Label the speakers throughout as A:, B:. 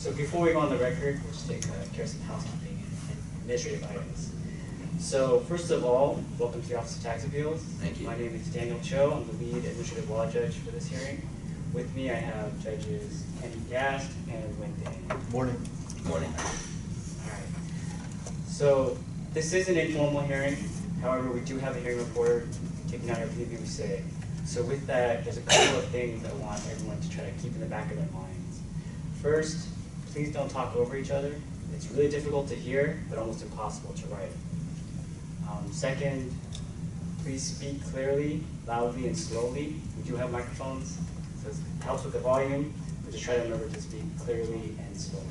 A: So before we go on the record, we'll just take care of some housekeeping and administrative items. So first of all, welcome to the Office of Tax Appeals.
B: Thank you.
A: My name is Daniel Cho. I'm the lead administrative law judge for this hearing. With me, I have judges Kenny Gast and Wendy.
C: Morning.
B: Morning.
A: All right. So this is an informal hearing. However, we do have a hearing reporter taking out everything we say. So with that, there's a couple of things I want everyone to try to keep in the back of their minds. First, please don't talk over each other. It's really difficult to hear, but almost impossible to write. Second, please speak clearly, loudly, and slowly. We do have microphones, so it helps with the volume, but just try to remember to speak clearly and slowly.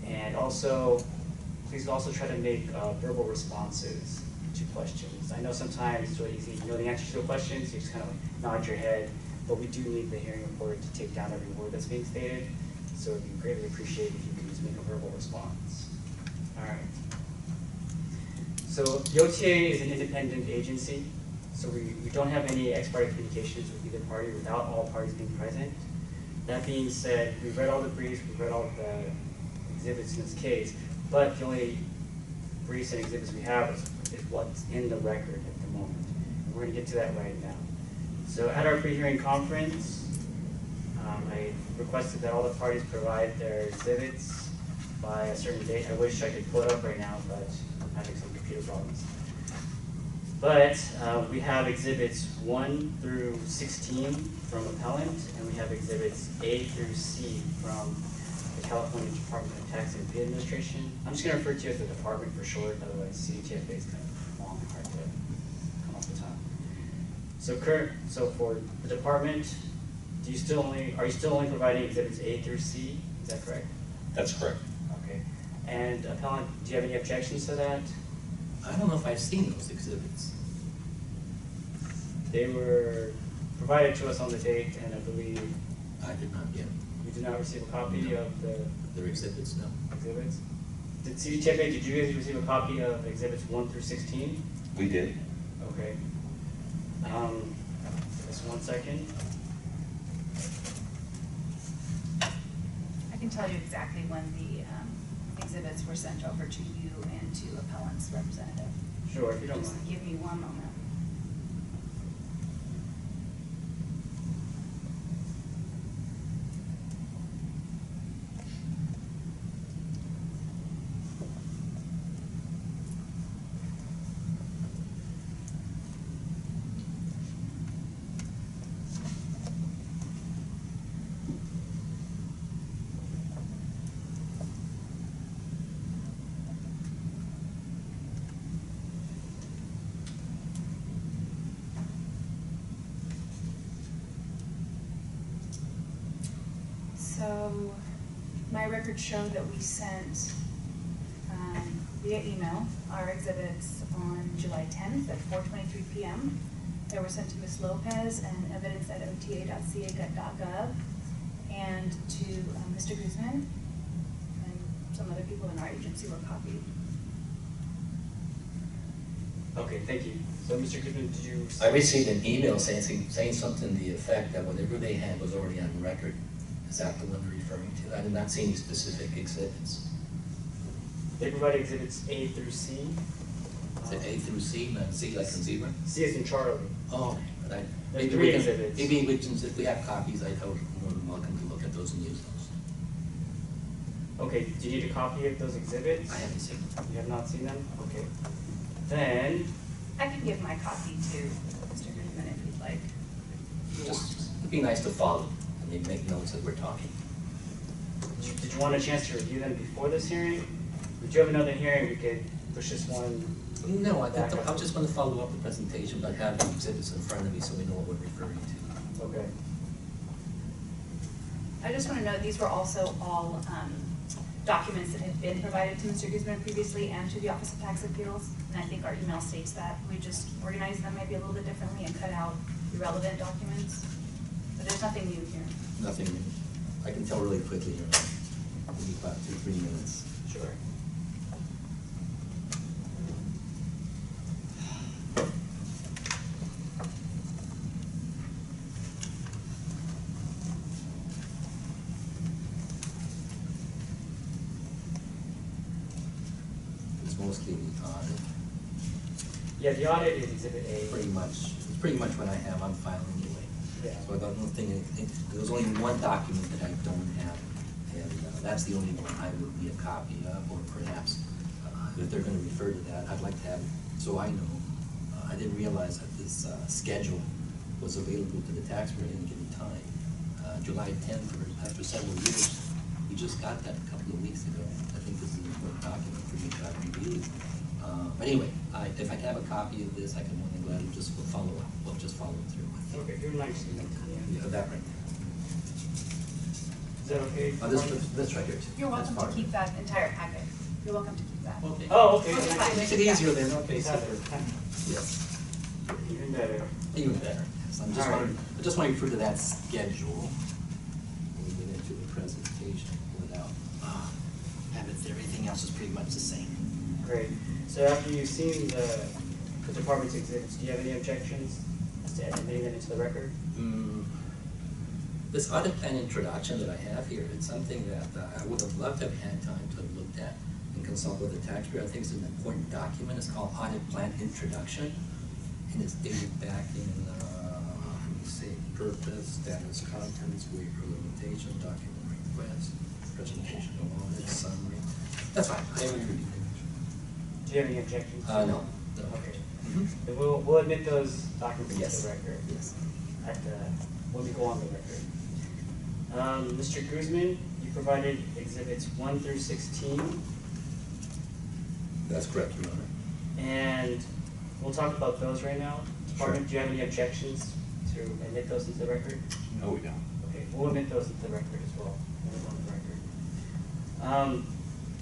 A: And also, please also try to make verbal responses to questions. I know sometimes it's really easy, you know the answer to a question, so you just kind of nod your head, but we do need the hearing reporter to take down every word that's being stated, so we greatly appreciate if you can just make a verbal response. All right. So the OTA is an independent agency, so we don't have any ex parte communications with either party without all parties being present. That being said, we've read all the briefs, we've read all of the exhibits in this case, but the only briefs and exhibits we have is what's in the record at the moment. And we're going to get to that right now. So at our pre-hearing conference, I requested that all the parties provide their exhibits by a certain date. I wish I could pull it up right now, but I'm having some computer problems. But we have exhibits 1 through 16 from appellant, and we have exhibits A through C from the California Department of Tax and Pay Administration. I'm just going to refer to it as the department for short, otherwise CDTFA is kind of long and hard to come off the top. So for the department, are you still only providing exhibits A through C? Is that correct?
B: That's correct.
A: Okay. And appellant, do you have any objections to that?
B: I don't know if I've seen those exhibits.
A: They were provided to us on the date, and I believe
B: I did not yet.
A: you did not receive a copy of the
B: Their exhibits, no.
A: exhibits. Did CDTFA, did you guys receive a copy of exhibits 1 through 16?
D: We did.
A: Okay. Just 1 second.
E: I can tell you exactly when the exhibits were sent over to you and to appellant's representative.
A: Sure, if you don't
E: Just
A: mind.
E: give me 1 moment. So my records show that we sent via email our exhibits on July 10th at 4:23 p.m. They were sent to Ms. Lopez and evidence at ota.ca.gov and to Mr. Guzman, and some other people in our agency were copied.
A: Okay, thank you. So Mr. Goodman, did you?
B: I received an email saying something to the effect that whatever they had was already on record. Is that the one they're referring to? I did not see any specific exhibits.
A: They provided exhibits A through C.
B: Is it A through C, not C like in zebra?
A: C is in Charlie.
B: Oh, but
A: There's
B: maybe
A: 3
B: we can,
A: exhibits.
B: maybe we can, if we have copies, I would more than welcome to look at those and use those.
A: Okay, do you need a copy of those exhibits?
B: I haven't seen them.
A: You have not seen them? Okay. Then,
E: I can give my copy to Mr. Guzman if you'd like.
B: Just, it'd be nice to follow and maybe make notes as we're talking.
A: did you want a chance to review them before this hearing? Would you have another hearing? We could push this one.
B: No, I just want to follow up the presentation, but have the exhibits in front of me so we know what we're referring to.
A: Okay.
E: I just want to note these were also all documents that had been provided to Mr. Guzman previously and to the Office of Tax Appeals, and I think our email states that. We just organized them maybe a little bit differently and cut out irrelevant documents, but there's nothing new here.
B: Nothing new. I can tell really quickly here. Maybe about 2-3 minutes.
A: Sure.
B: mostly the audit.
A: Yeah, the audit is Exhibit A.
B: It's pretty much what I have on file anyway.
A: Yeah.
B: So I don't think, there's only one document that I don't have, and that's the only one I would need a copy of, or perhaps, if they're gonna refer to that, I'd like to have, so I know. I didn't realize that this schedule was available to the taxpayer at any given time. July 10th, or after several years, we just got that a couple of weeks ago. I think this is an important document for me to have reviewed. But anyway, if I can have a copy of this, I can more than gladly just follow up. We'll just follow through with it.
A: Okay, if you would like to see that.
B: Yeah, that right there.
A: Is that okay?
B: This right here too.
E: You're
B: That's
E: welcome
B: part
E: to
B: of
E: keep that entire packet. You're welcome to keep that.
B: it. Okay.
A: Oh, okay.
E: Okay, fine.
B: Makes it easier then, okay,
A: Got
B: super.
A: it.
B: Yes,
A: Even better.
B: even better. Yes, I'm just
A: All right.
B: wondering, I just want to refer to that schedule when we get into the presentation without, have it, everything else is pretty much the same.
A: Great. So after you've seen the department's exhibits, do you have any objections to admitting them into the record?
B: This audit plan introduction that I have here, it's something that I would have loved to have had time to have looked at and consult with the taxpayer. I think it's an important document. It's called Audit Plan Introduction, and it's dated back in, let me see, purpose, status, contents, waiver, limitation, document request, presentation of audit, summary. That's fine. I haven't reviewed it.
A: Do you have any objections?
B: No.
A: Okay.
B: Mhm.
A: Then we'll admit those documents into
B: Yes.
A: the record
B: Yes.
A: when we go on the record. Mr. Guzman, you provided exhibits 1 through 16,
B: That's correct, Your Honor.
A: and we'll talk about those right now. Department,
B: Sure.
A: do you have any objections to admit those into the record?
C: No, we don't.
A: Okay, we'll admit those into the record as well, when we go on the record.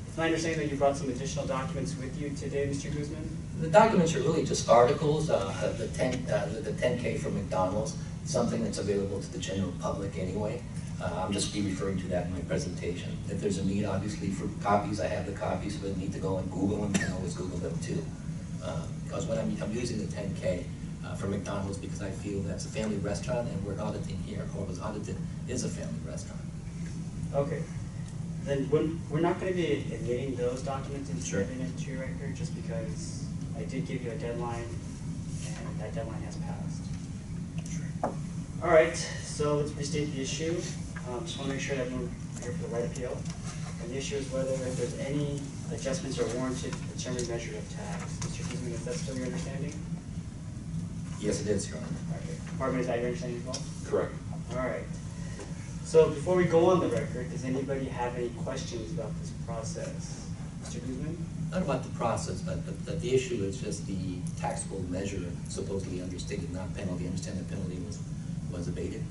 A: It's my understanding that you brought some additional documents with you today, Mr. Guzman?
B: The documents are really just articles, the 10K from McDonald's, something that's available to the general public anyway. I'm just be referring to that in my presentation. If there's a need, obviously, for copies, I have the copies. If I need to go and Google them, I can always Google them too. Because when I'm using the 10K for McDonald's because I feel that's a family restaurant, and we're auditing here, or was audited, is a family restaurant.
A: Okay. Then we're not going to be admitting those documents
B: Sure.
A: into your record just because I did give you a deadline and that deadline has passed.
B: Sure.
A: All right, so let's restate the issue. Just want to make sure that we're here for the right appeal. And the issue is whether if there's any adjustments are warranted to determine measure of tax. Mr. Guzman, is that still your understanding?
B: Yes, it is, Your Honor.
A: Okay. Department, is that your understanding as well?
C: Correct.
A: All right. So before we go on the record, does anybody have any questions about this process? Mr. Guzman?
B: Not about the process, but the issue is just the taxable measure supposedly understated, not penalty. I understand the penalty was abated.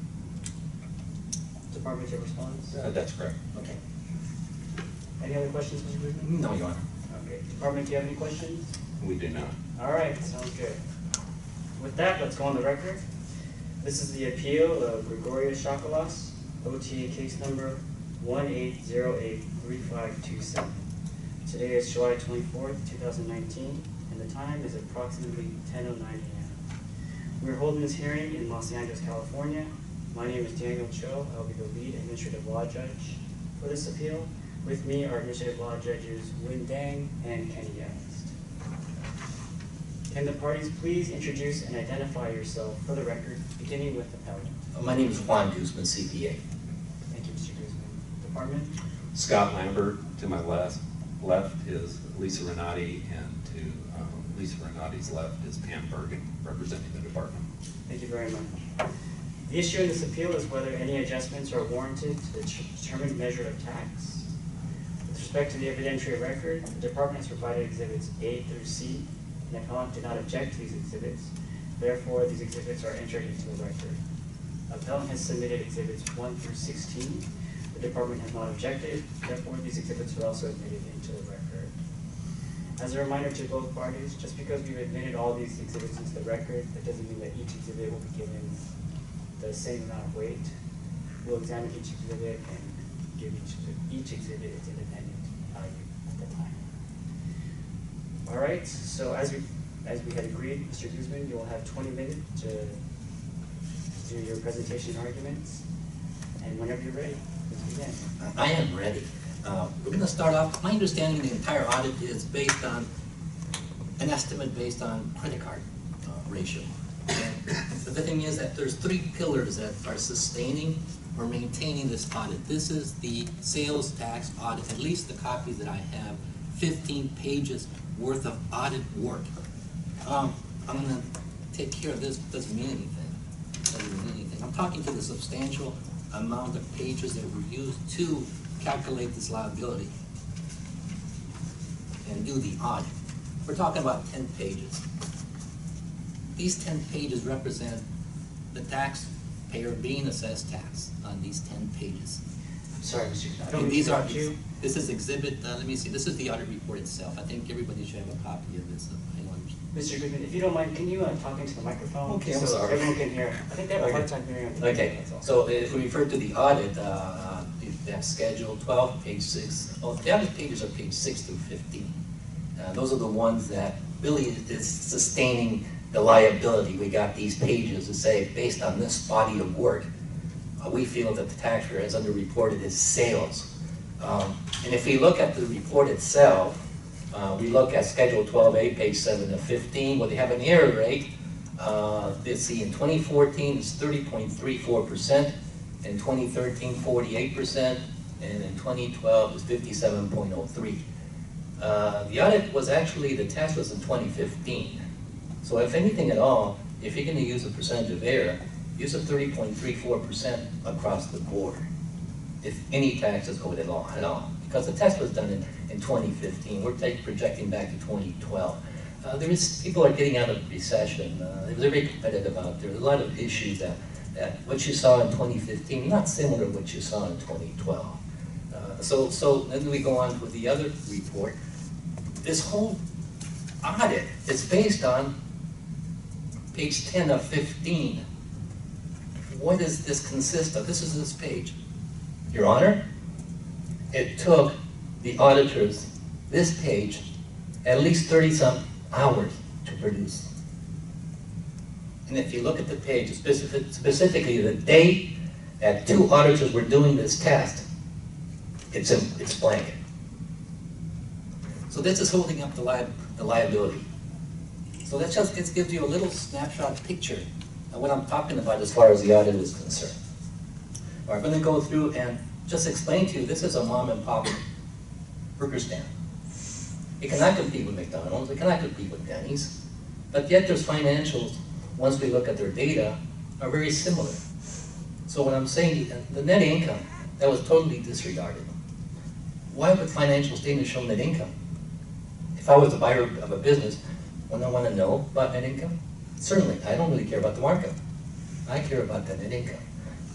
A: Department, your response?
C: That's correct.
B: Okay.
A: Any other questions, Mr. Guzman?
B: No, Your Honor.
A: Okay. Department, do you have any questions?
C: We do not.
A: All right, sounds good. With that, let's go on the record. This is the appeal of Gregorios Shakolas, OTA case number 18083527. Today is July 24th, 2019, and the time is approximately 10:09 a.m. We're holding this hearing in Los Angeles, California. My name is Daniel Cho. I will be the lead administrative law judge for this appeal. With me are administrative law judges Win Dang and Kenny Yost. Can the parties please introduce and identify yourself for the record, beginning with the appellant?
B: My name is Juan Guzman, CPA.
A: Thank you, Mr. Guzman. Department?
C: Scott Lambert, to my left is Lisa Renati, and to Lisa Renati's left is Pam Bergen, representing the department.
A: Thank you very much. The issue in this appeal is whether any adjustments are warranted to the determined measure of tax. With respect to the evidentiary record, the department has provided exhibits A through C, and the appellant did not object to these exhibits. Therefore, these exhibits are entered into the record. Appellant has submitted exhibits 1 through 16. The department has not objected. Therefore, these exhibits are also admitted into the record. As a reminder to both parties, just because we've admitted all these exhibits into the record, that doesn't mean that each exhibit will be given the same amount of weight. We'll examine each exhibit and give each exhibit its independent value at the time. All right, so as we had agreed, Mr. Guzman, you will have 20 minutes to do your presentation arguments, and whenever you're ready, please begin.
B: I am ready. We're going to start off, my understanding the entire audit is based on an estimate based on credit card ratio. And the thing is that there's 3 pillars that are sustaining or maintaining this audit. This is the sales tax audit, at least the copies that I have, 15 pages worth of audit work. I'm going to take care of this. Doesn't mean anything. Doesn't mean anything. I'm talking to the substantial amount of pages that were used to calculate this liability and do the audit. We're talking about 10 pages. These 10 pages represent the taxpayer being assessed tax on these 10 pages.
A: I'm sorry, Mr. I
B: And
A: don't mean
B: these
A: to
B: are,
A: interrupt you.
B: this is exhibit, let me see, this is the audit report itself. I think everybody should have a copy of this. Hang on.
A: Mr. Goodman, if you don't mind, can you talk into the microphone?
B: Okay, I'm
A: so
B: sorry.
A: everyone can hear. I think they have a hard time hearing.
B: Okay, so if we refer to the audit, you have schedule 12, page 6. Oh, the audit pages are page 6 through 15. Those are the ones that really is sustaining the liability. We got these pages to say, based on this body of work, we feel that the taxpayer has underreported his sales. And if we look at the report itself, we look at Schedule 12A, page 7 of 15, where they have an error rate. Let's see, in 2014, it's 30.34%, in 2013, 48%, and in 2012, it's 57.03. The audit was actually, the test was in 2015. So if anything at all, if you're going to use a percentage of error, use a 30.34% across the board, if any taxes owed at all. Because the test was done in 2015. We're projecting back to 2012. People are getting out of recession. It was very competitive out there. There's a lot of issues that what you saw in 2015, not similar to what you saw in 2012. So then we go on with the other report. This whole audit is based on page 10 of 15. What does this consist of? This is this page. Your Honor, it took the auditors this page at least 30-some hours to produce. And if you look at the page, specifically the date that 2 auditors were doing this test, it's blank. So this is holding up the liability. So that just gives you a little snapshot picture of what I'm talking about as far as the audit is concerned. I'm going to go through and just explain to you, this is a mom and pop burger stand. It cannot compete with McDonald's, it cannot compete with Denny's, but yet their financials, once we look at their data, are very similar. So what I'm saying, the net income, that was totally disregarded. Why would financial statements show net income? If I was the buyer of a business, wouldn't I want to know about net income? Certainly, I don't really care about the markup. I care about the net income.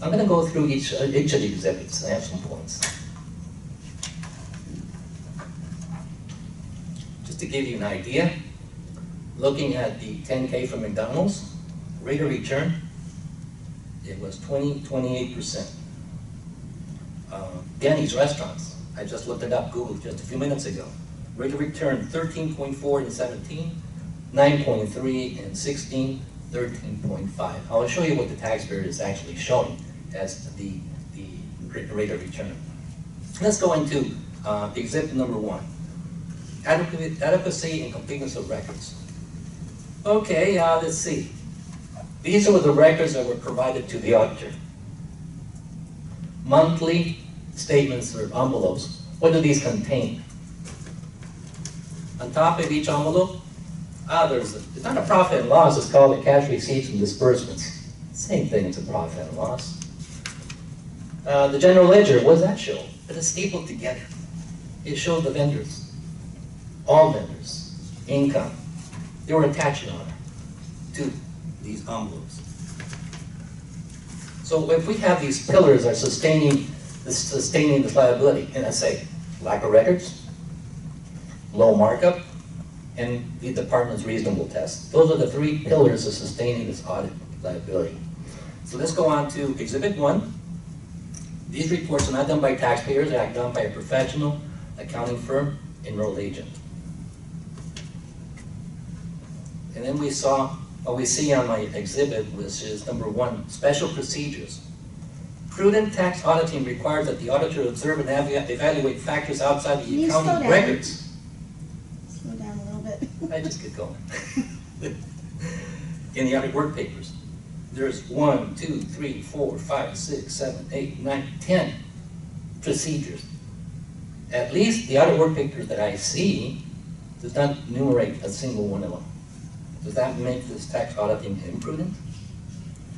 B: I'm going to go through each of the exhibits and have some points. Just to give you an idea, looking at the 10K from McDonald's, rate of return, it was 28%. Denny's restaurants, I just looked it up, Google just a few minutes ago. Rate of return 13.4 in 17, 9.3 in 16, 13.5. I'll show you what the taxpayer is actually showing as the rate of return. Let's go into exhibit number 1. Adequacy and completeness of records. Okay, let's see. These are the records that were provided to the auditor. Monthly statements or envelopes. What do these contain? On top of each envelope, it's not a profit and loss, it's called a cash receipts and disbursements. Same thing, it's a profit and loss. The general ledger, what does that show? It is stapled together. It shows the vendors, all vendors, income. They were attached on to these envelopes. So if we have these pillars are sustaining this liability, and I say lack of records, low markup, and the department's reasonable test. Those are the 3 pillars of sustaining this audit liability. So let's go on to Exhibit 1. These reports are not done by taxpayers, they are done by a professional accounting firm, enrolled agent. And then we saw, what we see on my exhibit, which is number 1, special procedures. Prudent tax auditing requires that the auditor observe and evaluate factors outside
D: Can
B: the
D: you slow
B: accounting
D: down?
B: records.
D: Slow down a little bit.
B: I just get going. In the audit work papers, there's 1, 2, 3, 4, 5, 6, 7, 8, 9, 10 procedures. At least the audit work papers that I see does not enumerate a single one of them. Does that make this tax auditing imprudent?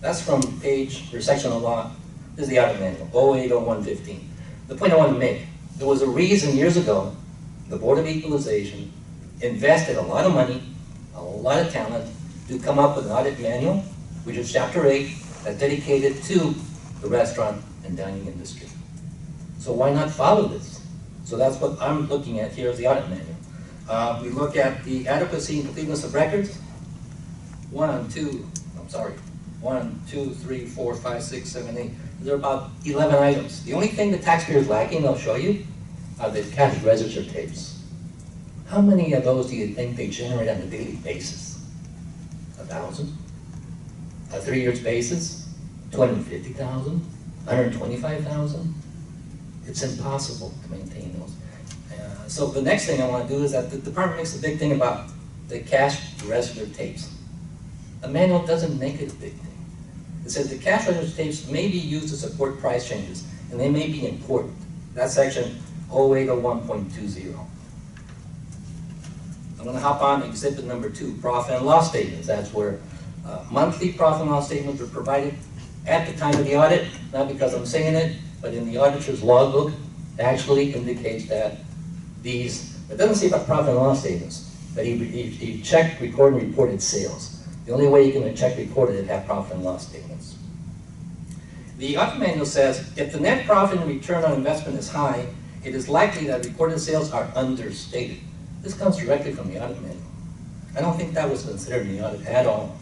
B: That's from page or section of law. This is the audit manual, 080115. The point I want to make, there was a reason years ago the Board of Equalization invested a lot of money, a lot of talent to come up with an audit manual, which is chapter 8, that's dedicated to the restaurant and dining industry. So why not follow this? So that's what I'm looking at here is the audit manual. We look at the adequacy and completeness of records. 1, 2, 3, 4, 5, 6, 7, 8. There are about 11 items. The only thing the taxpayer is lacking, I'll show you, are the cash register tapes. How many of those do you think they generate on a daily basis? 1,000? A 3 years basis? 250,000? 125,000? It's impossible to maintain those. So the next thing I want to do is that the department makes a big thing about the cash register tapes. The manual doesn't make it a big thing. It says the cash register tapes may be used to support price changes, and they may be important. That's section 0801.20. I'm going to hop on exhibit number 2, profit and loss statements. That's where monthly profit and loss statements are provided at the time of the audit, not because I'm saying it, but in the auditor's logbook, it actually indicates that these, it doesn't say about profit and loss statements, but he checked, recorded, and reported sales. The only way you can check recorded is have profit and loss statements. The audit manual says, if the net profit and return on investment is high, it is likely that recorded sales are understated. This comes directly from the audit manual. I don't think that was considered in the audit at all.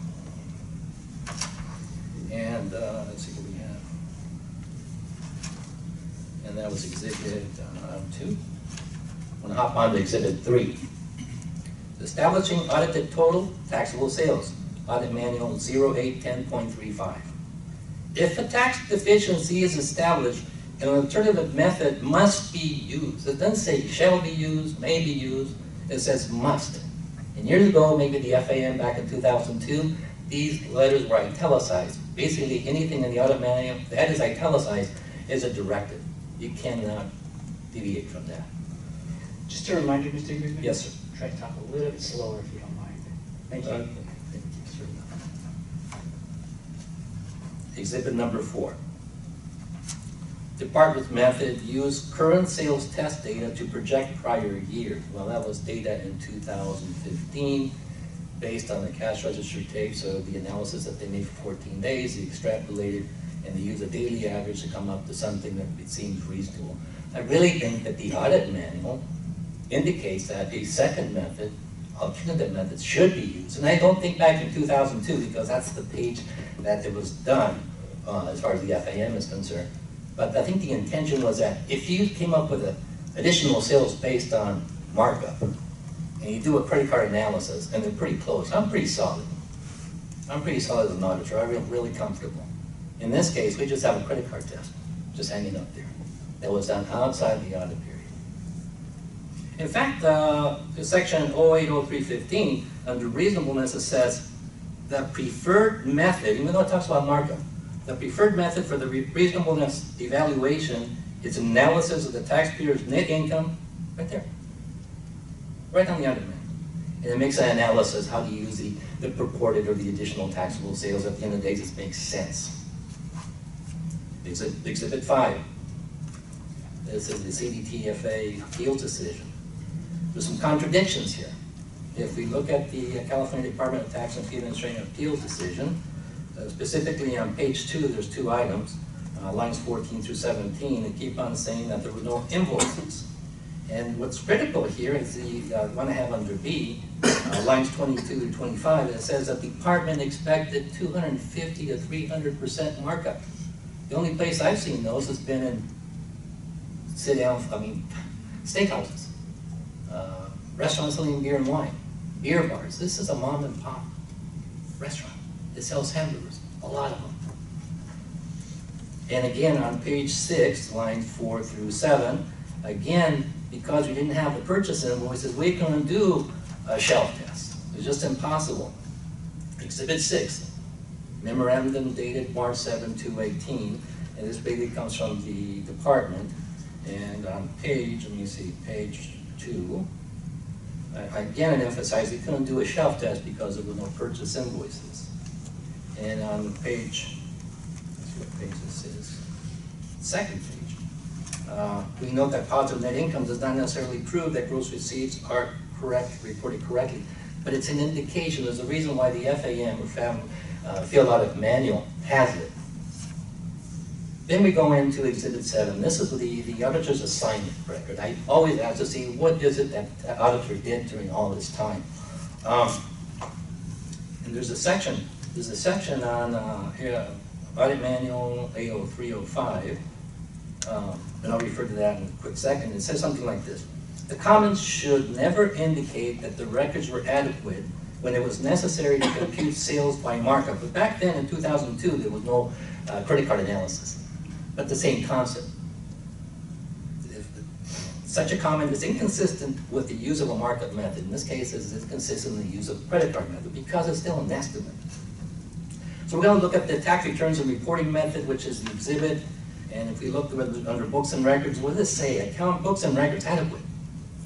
B: And let's see what we have. And that was exhibit 2. I'm going to hop on to exhibit 3. Establishing audited total taxable sales. Audit manual 0810.35. If a tax deficiency is established, an alternative method must be used. It doesn't say shall be used, may be used. It says must. And years ago, maybe the FAM back in 2002, these letters were italicized. Basically, anything in the audit manual that is italicized is a directive. You cannot deviate from that.
A: Just a reminder, Mr. Guzman.
B: Yes, sir.
A: Try to talk a little bit slower if you don't mind. Thank you.
B: Exhibit number 4. Department's method used current sales test data to project prior years. Well, that was data in 2015 based on the cash register tape, so the analysis that they made for 14 days, they extrapolated, and they used a daily average to come up to something that it seems reasonable. I really think that the audit manual indicates that a second method, alternative methods, should be used. And I don't think back in 2002, because that's the page that it was done as far as the FAM is concerned. But I think the intention was that if you came up with additional sales based on markup, and you do a credit card analysis, and they're pretty close, I'm pretty solid. I'm pretty solid as an auditor. I feel really comfortable. In this case, we just have a credit card test, just hanging up there. That was done outside the audit period. In fact, section 080315, under reasonableness, it says the preferred method, even though it talks about markup, the preferred method for the reasonableness evaluation is analysis of the taxpayer's net income, right there, right on the audit manual. And it makes an analysis how to use the purported or the additional taxable sales. At the end of the day, this makes sense. Exhibit 5. This is the CDTFA appeals decision. There's some contradictions here. If we look at the California Department of Tax and Fee Administration appeals decision, specifically on page 2, there's 2 items, lines 14 through 17, and keep on saying that there were no invoices. And what's critical here is the one I have under B, lines 22 to 25, and it says that the department expected 250 to 300% markup. The only place I've seen those has been in steakhouses, restaurants selling beer and wine, beer bars. This is a mom and pop restaurant that sells hamburgers, a lot of them. And again, on page 6, lines 4 through 7, again, because we didn't have the purchase invoices, we couldn't do a shelf test. It was just impossible. Exhibit 6, memorandum dated March 7, 2018, and this basically comes from the department. And on page, let me see, page 2, again, it emphasized we couldn't do a shelf test because there were no purchase invoices. And on page, let's see what page this is, second page, we note that positive net income does not necessarily prove that gross receipts are correct, reported correctly, but it's an indication. There's a reason why the FAM, or Field Audit Manual, has it. Then we go into Exhibit 7. This is the auditor's assignment record. I always ask to see what is it that the auditor did during all this time. And there's a section on here, Audit Manual A0305, and I'll refer to that in a quick second. It says something like this. The comments should never indicate that the records were adequate when it was necessary to compute sales by markup. But back then, in 2002, there was no credit card analysis. But the same concept. If such a comment is inconsistent with the use of a markup method. In this case, it's inconsistent with the use of a credit card method because it's still an estimate. So we're going to look at the tax returns and reporting method, which is the exhibit. And if we look under books and records, what does it say? Account books and records adequate.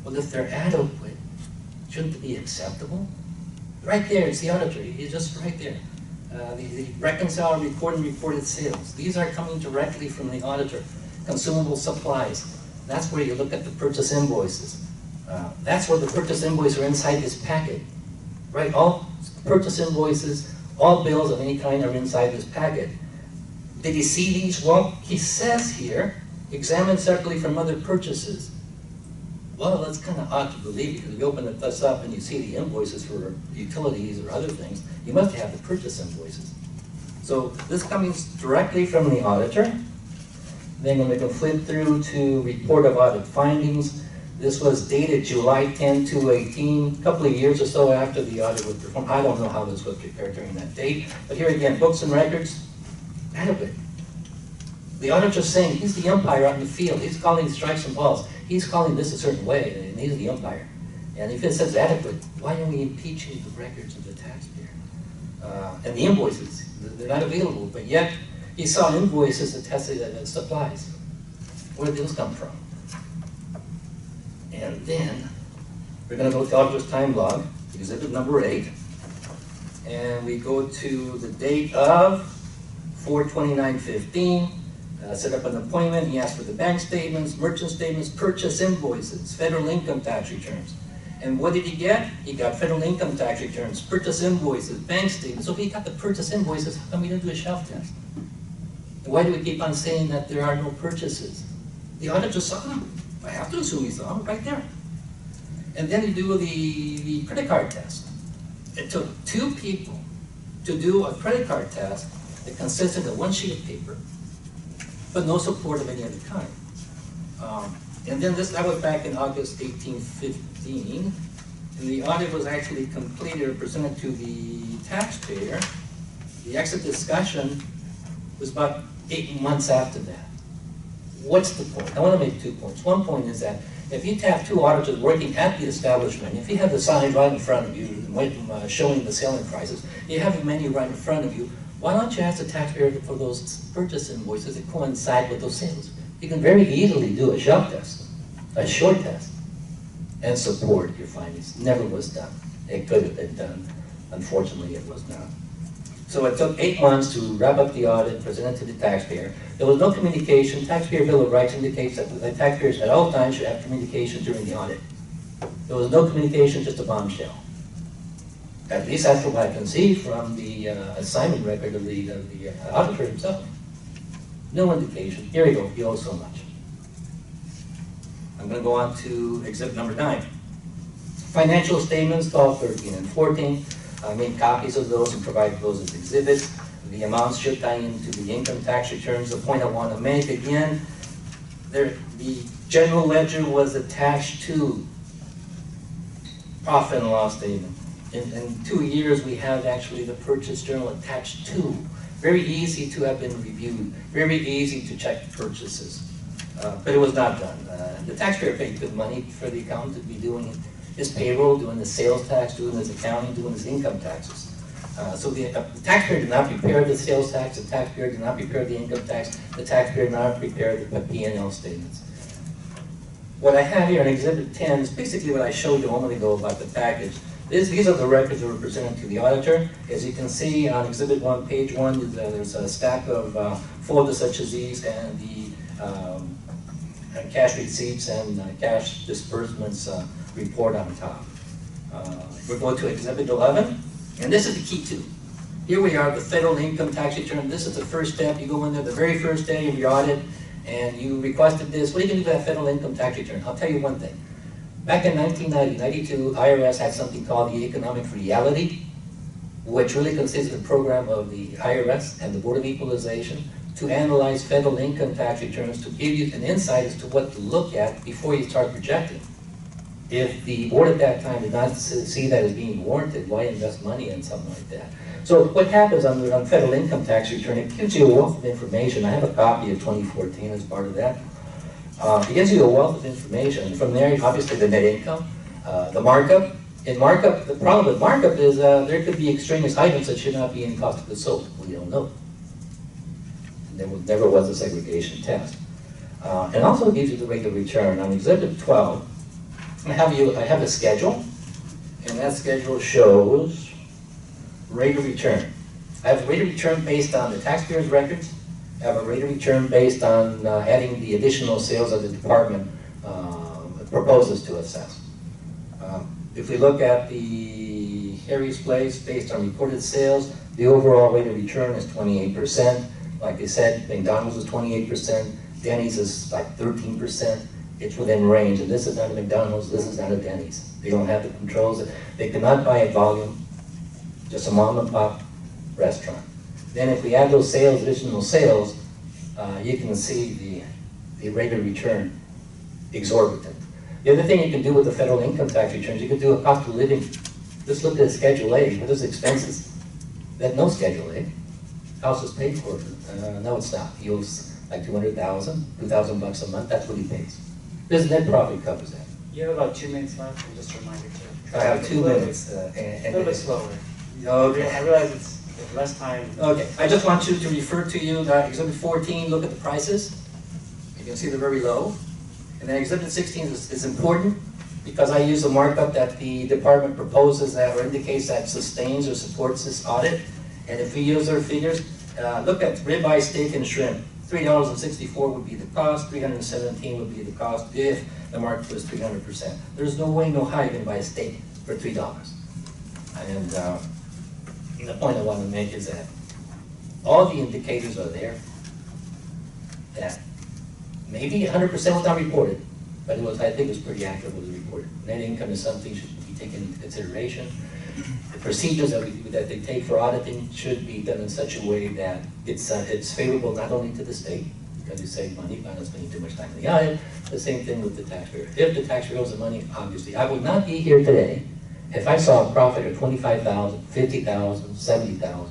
B: Well, if they're adequate, shouldn't it be acceptable? Right there, it's the auditor. He's just right there. The reconcile, record, and reported sales. These are coming directly from the auditor. Consumable supplies. That's where you look at the purchase invoices. That's where the purchase invoices are inside this packet. Right? All purchase invoices, all bills of any kind are inside this packet. Did he see these? Well, he says here, examine separately from other purchases. Well, that's kind of odd to believe because if you open this up and you see the invoices for utilities or other things, you must have the purchase invoices. So this comes directly from the auditor. Then when we can flip through to report of audit findings, this was dated July 10, 2018, a couple of years or so after the audit was performed. I don't know how this was prepared during that date, but here again, books and records, adequate. The auditor's saying he's the umpire out in the field. He's calling strikes and balls. He's calling this a certain way, and he's the umpire. And if it says adequate, why are we impeaching the records of the taxpayer? And the invoices, they're not available, but yet he saw invoices attested as supplies. Where did those come from? And then we're going to go to auditor's time log, exhibit number 8, and we go to the date of 4/29/15. Set up an appointment. He asked for the bank statements, merchant statements, purchase invoices, federal income tax returns. And what did he get? He got federal income tax returns, purchase invoices, bank statements. So if he got the purchase invoices, how come we didn't do a shelf test? And why do we keep on saying that there are no purchases? The auditor saw them. I have to assume he saw them right there. And then you do the credit card test. It took 2 people to do a credit card test that consisted of 1 sheet of paper, but no support of any other kind. And then that was back in August 1815, and the audit was actually completed or presented to the taxpayer. The exit discussion was about 8 months after that. What's the point? I want to make 2 points. One point is that if you have 2 auditors working at the establishment, if you have the sign right in front of you, showing the selling prices, you have the menu right in front of you, why don't you ask the taxpayer for those purchase invoices that coincide with those sales? You can very easily do a shelf test, a short test, and support your findings. Never was done. It could have been done. Unfortunately, it was not. So it took 8 months to wrap up the audit, present it to the taxpayer. There was no communication. Taxpayer Bill of Rights indicates that the taxpayers at all times should have communication during the audit. There was no communication, just a bombshell. At least that's what I can see from the assignment record of the auditor himself. No indication. Here we go. You owe so much. I'm going to go on to exhibit number 9. Financial statements 12, 13, and 14. I made copies of those and provided those as exhibits. The amounts should tie into the income tax returns. The point I want to make again, the general ledger was attached to profit and loss statement. In 2 years, we have actually the purchase journal attached to very easy to have been reviewed, very easy to check purchases. But it was not done. The taxpayer paid good money for the accountant to be doing his payroll, doing his sales tax, doing his accounting, doing his income taxes. So the taxpayer did not prepare the sales tax, the taxpayer did not prepare the income tax, the taxpayer did not prepare the P&L statements. What I have here in Exhibit 10 is basically what I showed you a moment ago about the package. These are the records that were presented to the auditor. As you can see on Exhibit 1, page 1, there's a stack of folders such as these and the cash receipts and cash disbursements report on top. We'll go to Exhibit 11, and this is the key too. Here we are, the federal income tax return. This is the first step. You go in there the very first day of your audit, and you requested this. What are you going to do with that federal income tax return? I'll tell you one thing. Back in 1992, IRS had something called the economic reality, which really consists of the program of the IRS and the Board of Equalization to analyze federal income tax returns to give you an insight as to what to look at before you start projecting. If the board at that time did not see that as being warranted, why invest money in something like that? So what happens on federal income tax return, it gives you a wealth of information. I have a copy of 2014 as part of that. It gives you a wealth of information. From there, obviously the net income, the markup. In markup, the problem with markup is there could be extraneous items that should not be in cost of goods sold. We don't know. There never was a segregation test. And also gives you the rate of return. On Exhibit 12, I have a schedule, and that schedule shows rate of return. I have a rate of return based on the taxpayer's records. I have a rate of return based on adding the additional sales that the department proposes to assess. If we look at the Harry's Place based on reported sales, the overall rate of return is 28%. Like I said, McDonald's is 28%, Denny's is like 13%. It's within range, and this is not a McDonald's, this is not a Denny's. They don't have the controls. They cannot buy at volume, just a mom and pop restaurant. Then if we add those sales, additional sales, you can see the rate of return exorbitant. The other thing you can do with the federal income tax returns, you could do a cost of living. Just look at Schedule A, what is expenses? That no Schedule A. House is paid for. No, it's not. He owes like $200,000, $2,000 a month, that's what he pays. This net profit covers that.
A: You have about 2 minutes left, and just a reminder to.
B: I have 2 minutes.
A: A little bit slower.
B: Okay.
A: I realize it's less time.
B: Okay, I just want you to refer to you, Exhibit 14, look at the prices. You can see they're very low. And then Exhibit 16 is important because I use a markup that the department proposes that or indicates that sustains or supports this audit. And if we use their figures, look at ribeye, steak, and shrimp. $3.64 would be the cost, $317 would be the cost if the markup was 300%. There's no way, no how you can buy a steak for $3. And the point I want to make is that all the indicators are there that maybe 100% was not reported, but I think it was pretty accurate what was reported. Net income is something that should be taken into consideration. The procedures that they take for auditing should be done in such a way that it's favorable not only to the state, because you save money by not spending too much time in the audit, the same thing with the taxpayer. If the taxpayer owes the money, obviously, I would not be here today if I saw a profit of $25,000, $50,000, $70,000.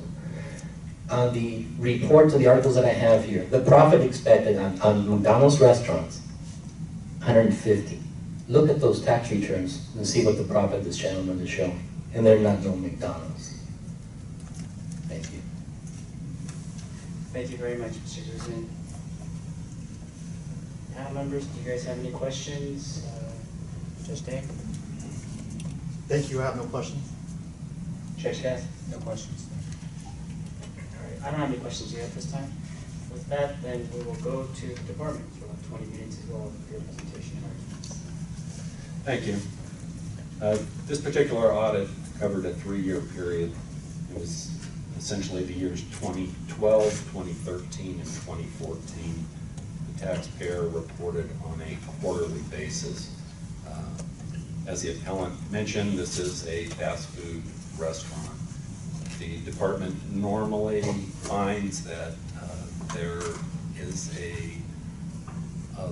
B: On the reports of the articles that I have here, the profit expected on McDonald's restaurants, 150. Look at those tax returns and see what the profit this gentleman is showing. And they're not no McDonald's. Thank you.
A: Thank you very much, Mr. Guzman. Panel members, do you guys have any questions? Judge Day?
F: Thank you, I have no questions.
A: Judge Gass?
F: No questions.
A: All right, I don't have any questions here at this time. With that, then we will go to the department for about 20 minutes as well for your presentation and arguments.
C: Thank you. This particular audit covered a 3-year period. It was essentially the years 2012, 2013, and 2014. The taxpayer reported on a quarterly basis. As the appellant mentioned, this is a fast food restaurant. The department normally finds that there is a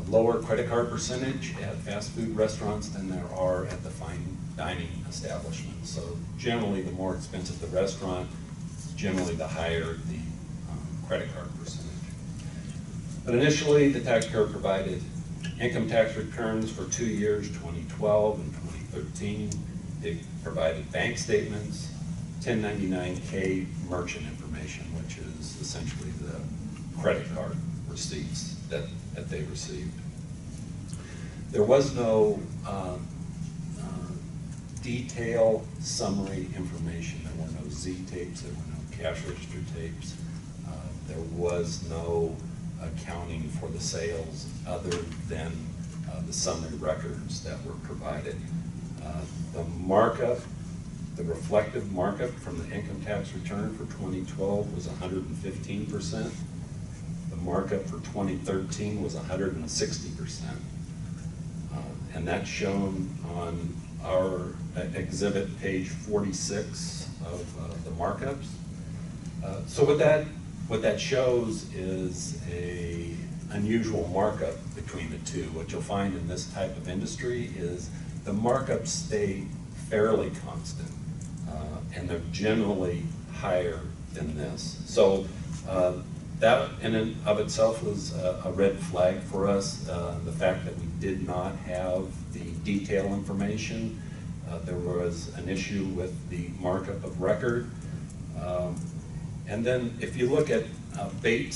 C: lower credit card percentage at fast food restaurants than there are at the fine dining establishments. So generally, the more expensive the restaurant, generally the higher the credit card percentage. But initially, the taxpayer provided income tax returns for 2 years, 2012 and 2013. They provided bank statements, 1099-K merchant information, which is essentially the credit card receipts that they received. There was no detailed summary information. There were no Z tapes, there were no cash register tapes. There was no accounting for the sales other than the summary records that were provided. The markup, the reflective markup from the income tax return for 2012 was 115%. The markup for 2013 was 160%. And that's shown on our exhibit page 46 of the markups. So what that shows is a unusual markup between the two. What you'll find in this type of industry is the markups stay fairly constant, and they're generally higher than this. So that in and of itself was a red flag for us, the fact that we did not have the detail information. There was an issue with the markup of record. And then if you look at page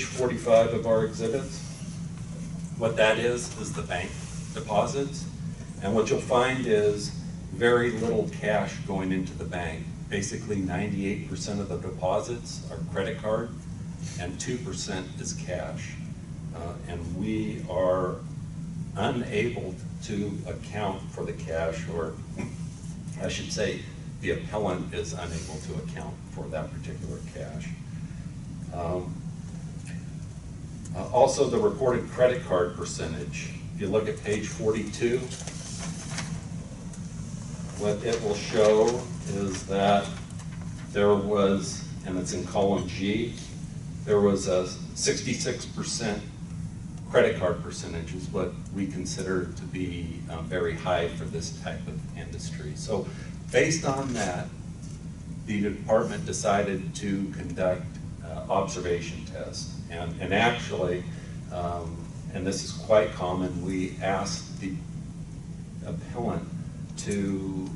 C: 45 of our exhibits, what that is the bank deposits. And what you'll find is very little cash going into the bank. Basically 98% of the deposits are credit card and 2% is cash. And we are unable to account for the cash, or I should say the appellant is unable to account for that particular cash. Also, the reported credit card percentage. If you look at page 42, what it will show is that there was, and it's in column G, there was a 66% credit card percentage is what we consider to be very high for this type of industry. So based on that, the department decided to conduct observation tests. And actually, and this is quite common, we asked the appellant to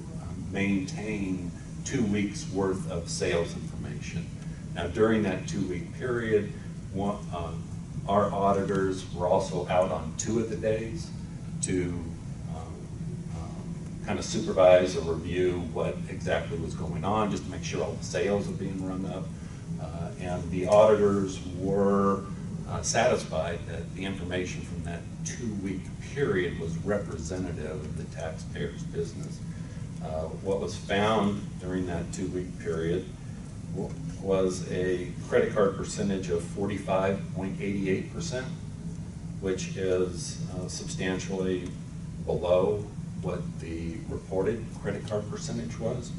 C: maintain 2 weeks worth of sales information. Now during that 2-week period, our auditors were also out on 2 of the days to kind of supervise or review what exactly was going on, just to make sure all the sales were being run up. And the auditors were satisfied that the information from that 2-week period was representative of the taxpayer's business. What was found during that 2-week period was a credit card percentage of 45.88%, which is substantially below what the reported credit card percentage was.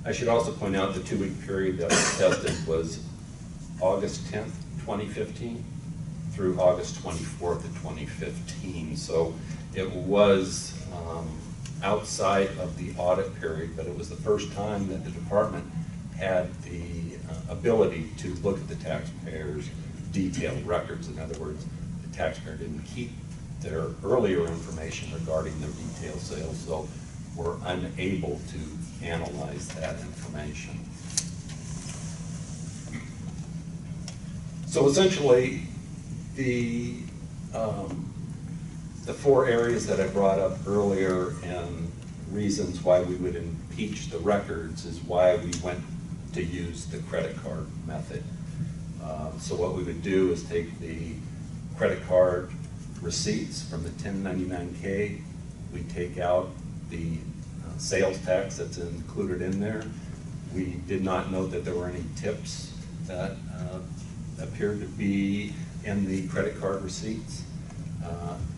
C: I should also point out the 2-week period that was tested was August 10th, 2015 through August 24th of 2015. So it was outside of the audit period, but it was the first time that the department had the ability to look at the taxpayer's detailed records. In other words, the taxpayer didn't keep their earlier information regarding their detailed sales, so were unable to analyze that information. So essentially, the 4 areas that I brought up earlier and reasons why we would impeach the records is why we went to use the credit card method. So what we would do is take the credit card receipts from the 1099-K, we take out the sales tax that's included in there. We did not note that there were any tips that appeared to be in the credit card receipts.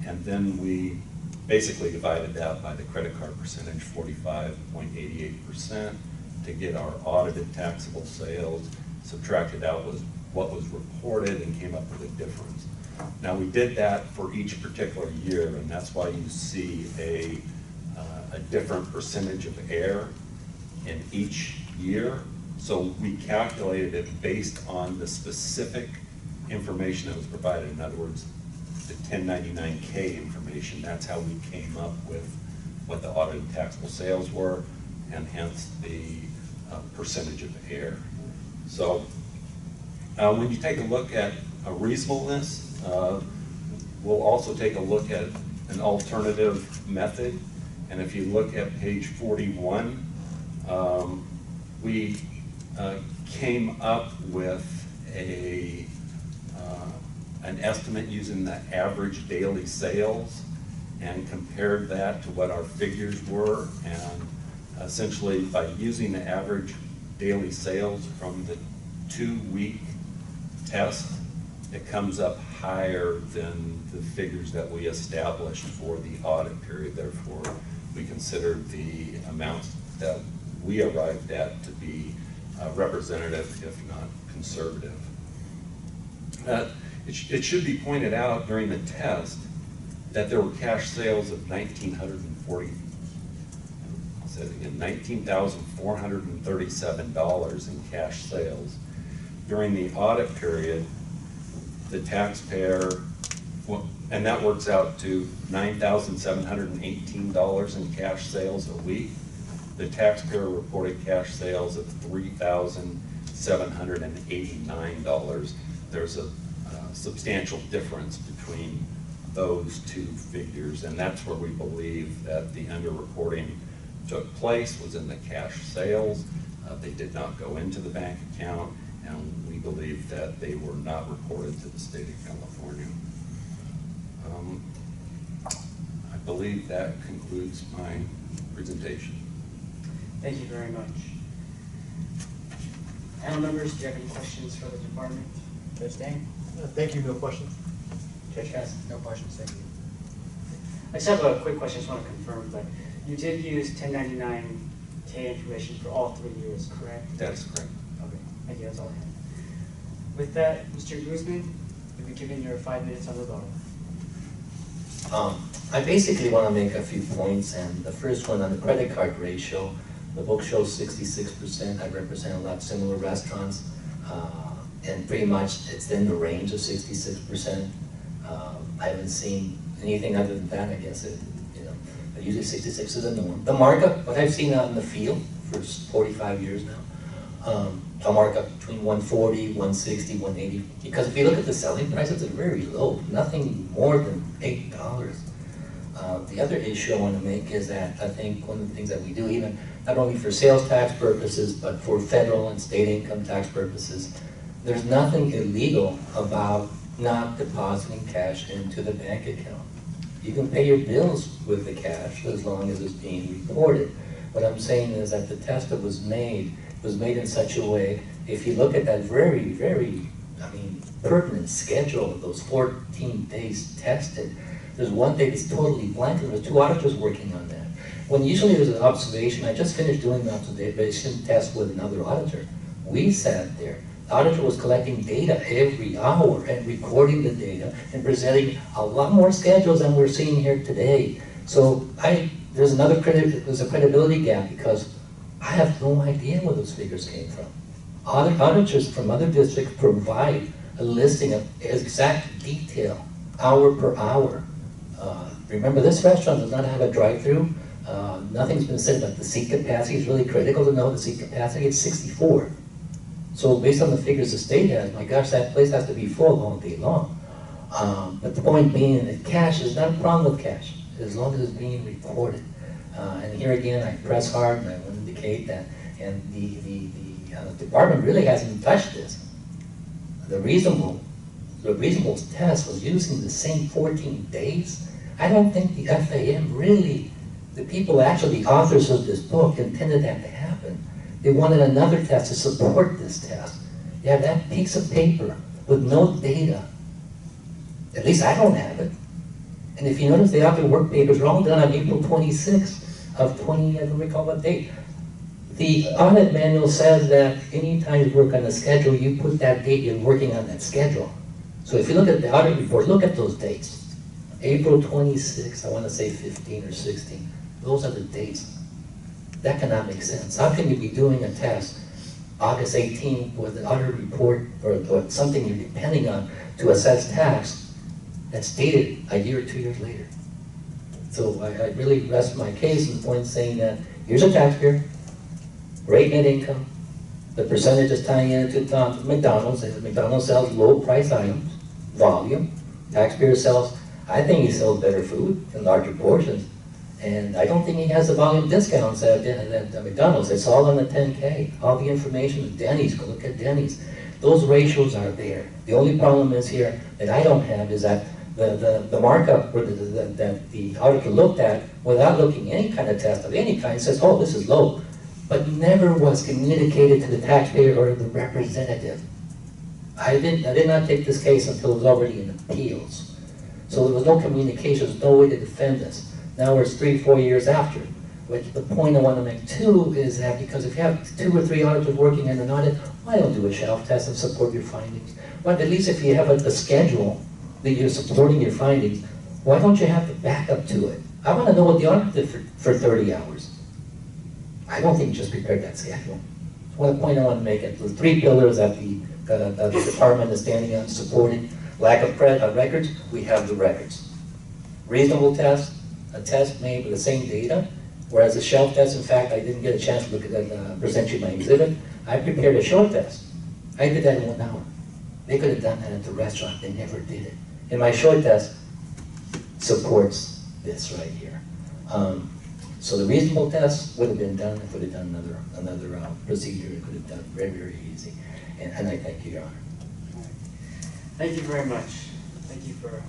C: And then we basically divided that by the credit card percentage, 45.88%, to get our audited taxable sales, subtracted out was what was reported, and came up with a difference. Now we did that for each particular year, and that's why you see a different percentage of error in each year. So we calculated it based on the specific information that was provided. In other words, the 1099K information, that's how we came up with what the audited taxable sales were, and hence the percentage of error. So when you take a look at a reasonableness, we'll also take a look at an alternative method. And if you look at page 41, we came up with an estimate using the average daily sales and compared that to what our figures were. And essentially, by using the average daily sales from the 2-week test, it comes up higher than the figures that we established for the audit period. Therefore, we considered the amounts that we arrived at to be representative, if not conservative. It should be pointed out during the test that there were cash sales of $19,437 in cash sales. During the audit period, the taxpayer, and that works out to $9,718 in cash sales a week. The taxpayer reported cash sales of $3,789. There's a substantial difference between those two figures, and that's where we believe that the underreporting took place, was in the cash sales. They did not go into the bank account, and we believe that they were not reported to the state of California. I believe that concludes my presentation.
A: Thank you very much. Panel members, do you have any questions for the department? Judge Dang?
F: Thank you, no questions.
A: Judge Cass? No questions, thank you. I just have a quick question, I just want to confirm, but you did use 1099K information for all 3 years, correct?
C: That is correct.
A: Okay, thank you, that's all I have. With that, Mr. Guzman, you'll be given your 5 minutes on rebuttal.
B: I basically want to make a few points, and the first one on the credit card ratio, the book shows 66%. I represent a lot similar restaurants, and pretty much it's in the range of 66%. I haven't seen anything other than that. I guess usually 66 is a norm. The markup, what I've seen out in the field for 45 years now, a markup between 140, 160, 180. Because if you look at the selling prices, they're very low, nothing more than $8. The other issue I want to make is that I think one of the things that we do, even not only for sales tax purposes, but for federal and state income tax purposes, there's nothing illegal about not depositing cash into the bank account. You can pay your bills with the cash as long as it's being reported. What I'm saying is that the test that was made in such a way, if you look at that very, very, pertinent schedule of those 14 days tested, there's one day that's totally blank, and there's 2 auditors working on that. When usually there's an observation, I just finished doing an observation test with another auditor. We sat there. The auditor was collecting data every hour and recording the data and presenting a lot more schedules than we're seeing here today. So there's a credibility gap because I have no idea where those figures came from. Auditors from other districts provide a listing of exact detail, hour per hour. Remember, this restaurant does not have a drive-through. Nothing's been said about the seat capacity. It's really critical to know the seat capacity. It's 64. So based on the figures the state has, my gosh, that place has to be full all day long. But the point being that cash is not a problem with cash, as long as it's being reported. And here again, I press hard, and I want to indicate that, and the department really hasn't touched this. The reasonable test was using the same 14 days. I don't think the FAM really, the people actually, the authors of this book, intended that to happen. They wanted another test to support this test. You have that piece of paper with no data. At least I don't have it. And if you notice, the author work papers are all done on April 26th of I don't recall what date. The audit manual says that anytime you work on a schedule, you put that date you're working on that schedule. So if you look at the audit report, look at those dates. April 26th, I want to say 15 or 16. Those are the dates. That cannot make sense. How can you be doing a test August 18th with an audit report or something you're depending on to assess tax that's dated a year or 2 years later. So I really rest my case in the point saying that here's a taxpayer, rate net income, the percentage is tying into McDonald's, and McDonald's sells low price items, volume, taxpayer sells, I think he sells better food in larger portions. And I don't think he has the volume discounts at McDonald's. It's all on the 10K. All the information at Denny's, go look at Denny's. Those ratios are there. The only problem is here that I don't have is that the markup that the auditor looked at without looking any kind of test of any kind says, oh, this is low. But never was communicated to the taxpayer or the representative. I did not take this case until it was already in appeals. So there was no communication, there was no way to defend this. Now we're 3-4 years after. Which the point I want to make too is that because if you have 2 or 3 auditors working in an audit, why don't do a shelf test and support your findings? But at least if you have a schedule that you're supporting your findings, why don't you have the backup to it? I want to know what the auditor did for 30 hours. I don't think you just prepared that schedule. One point I want to make it, the 3 pillars that the department is standing on, supporting, lack of records, we have the records. Reasonable test, a test made with the same data, whereas a shelf test, in fact, I didn't get a chance to look at that, present you my exhibit. I prepared a short test. I did that in 1 hour. They could have done that at the restaurant, they never did it. And my short test supports this right here. So the reasonable test would have been done if it would have done another procedure. It could have done very, very easy. And I thank you, Your Honor.
A: All right. Thank you very much. Thank you for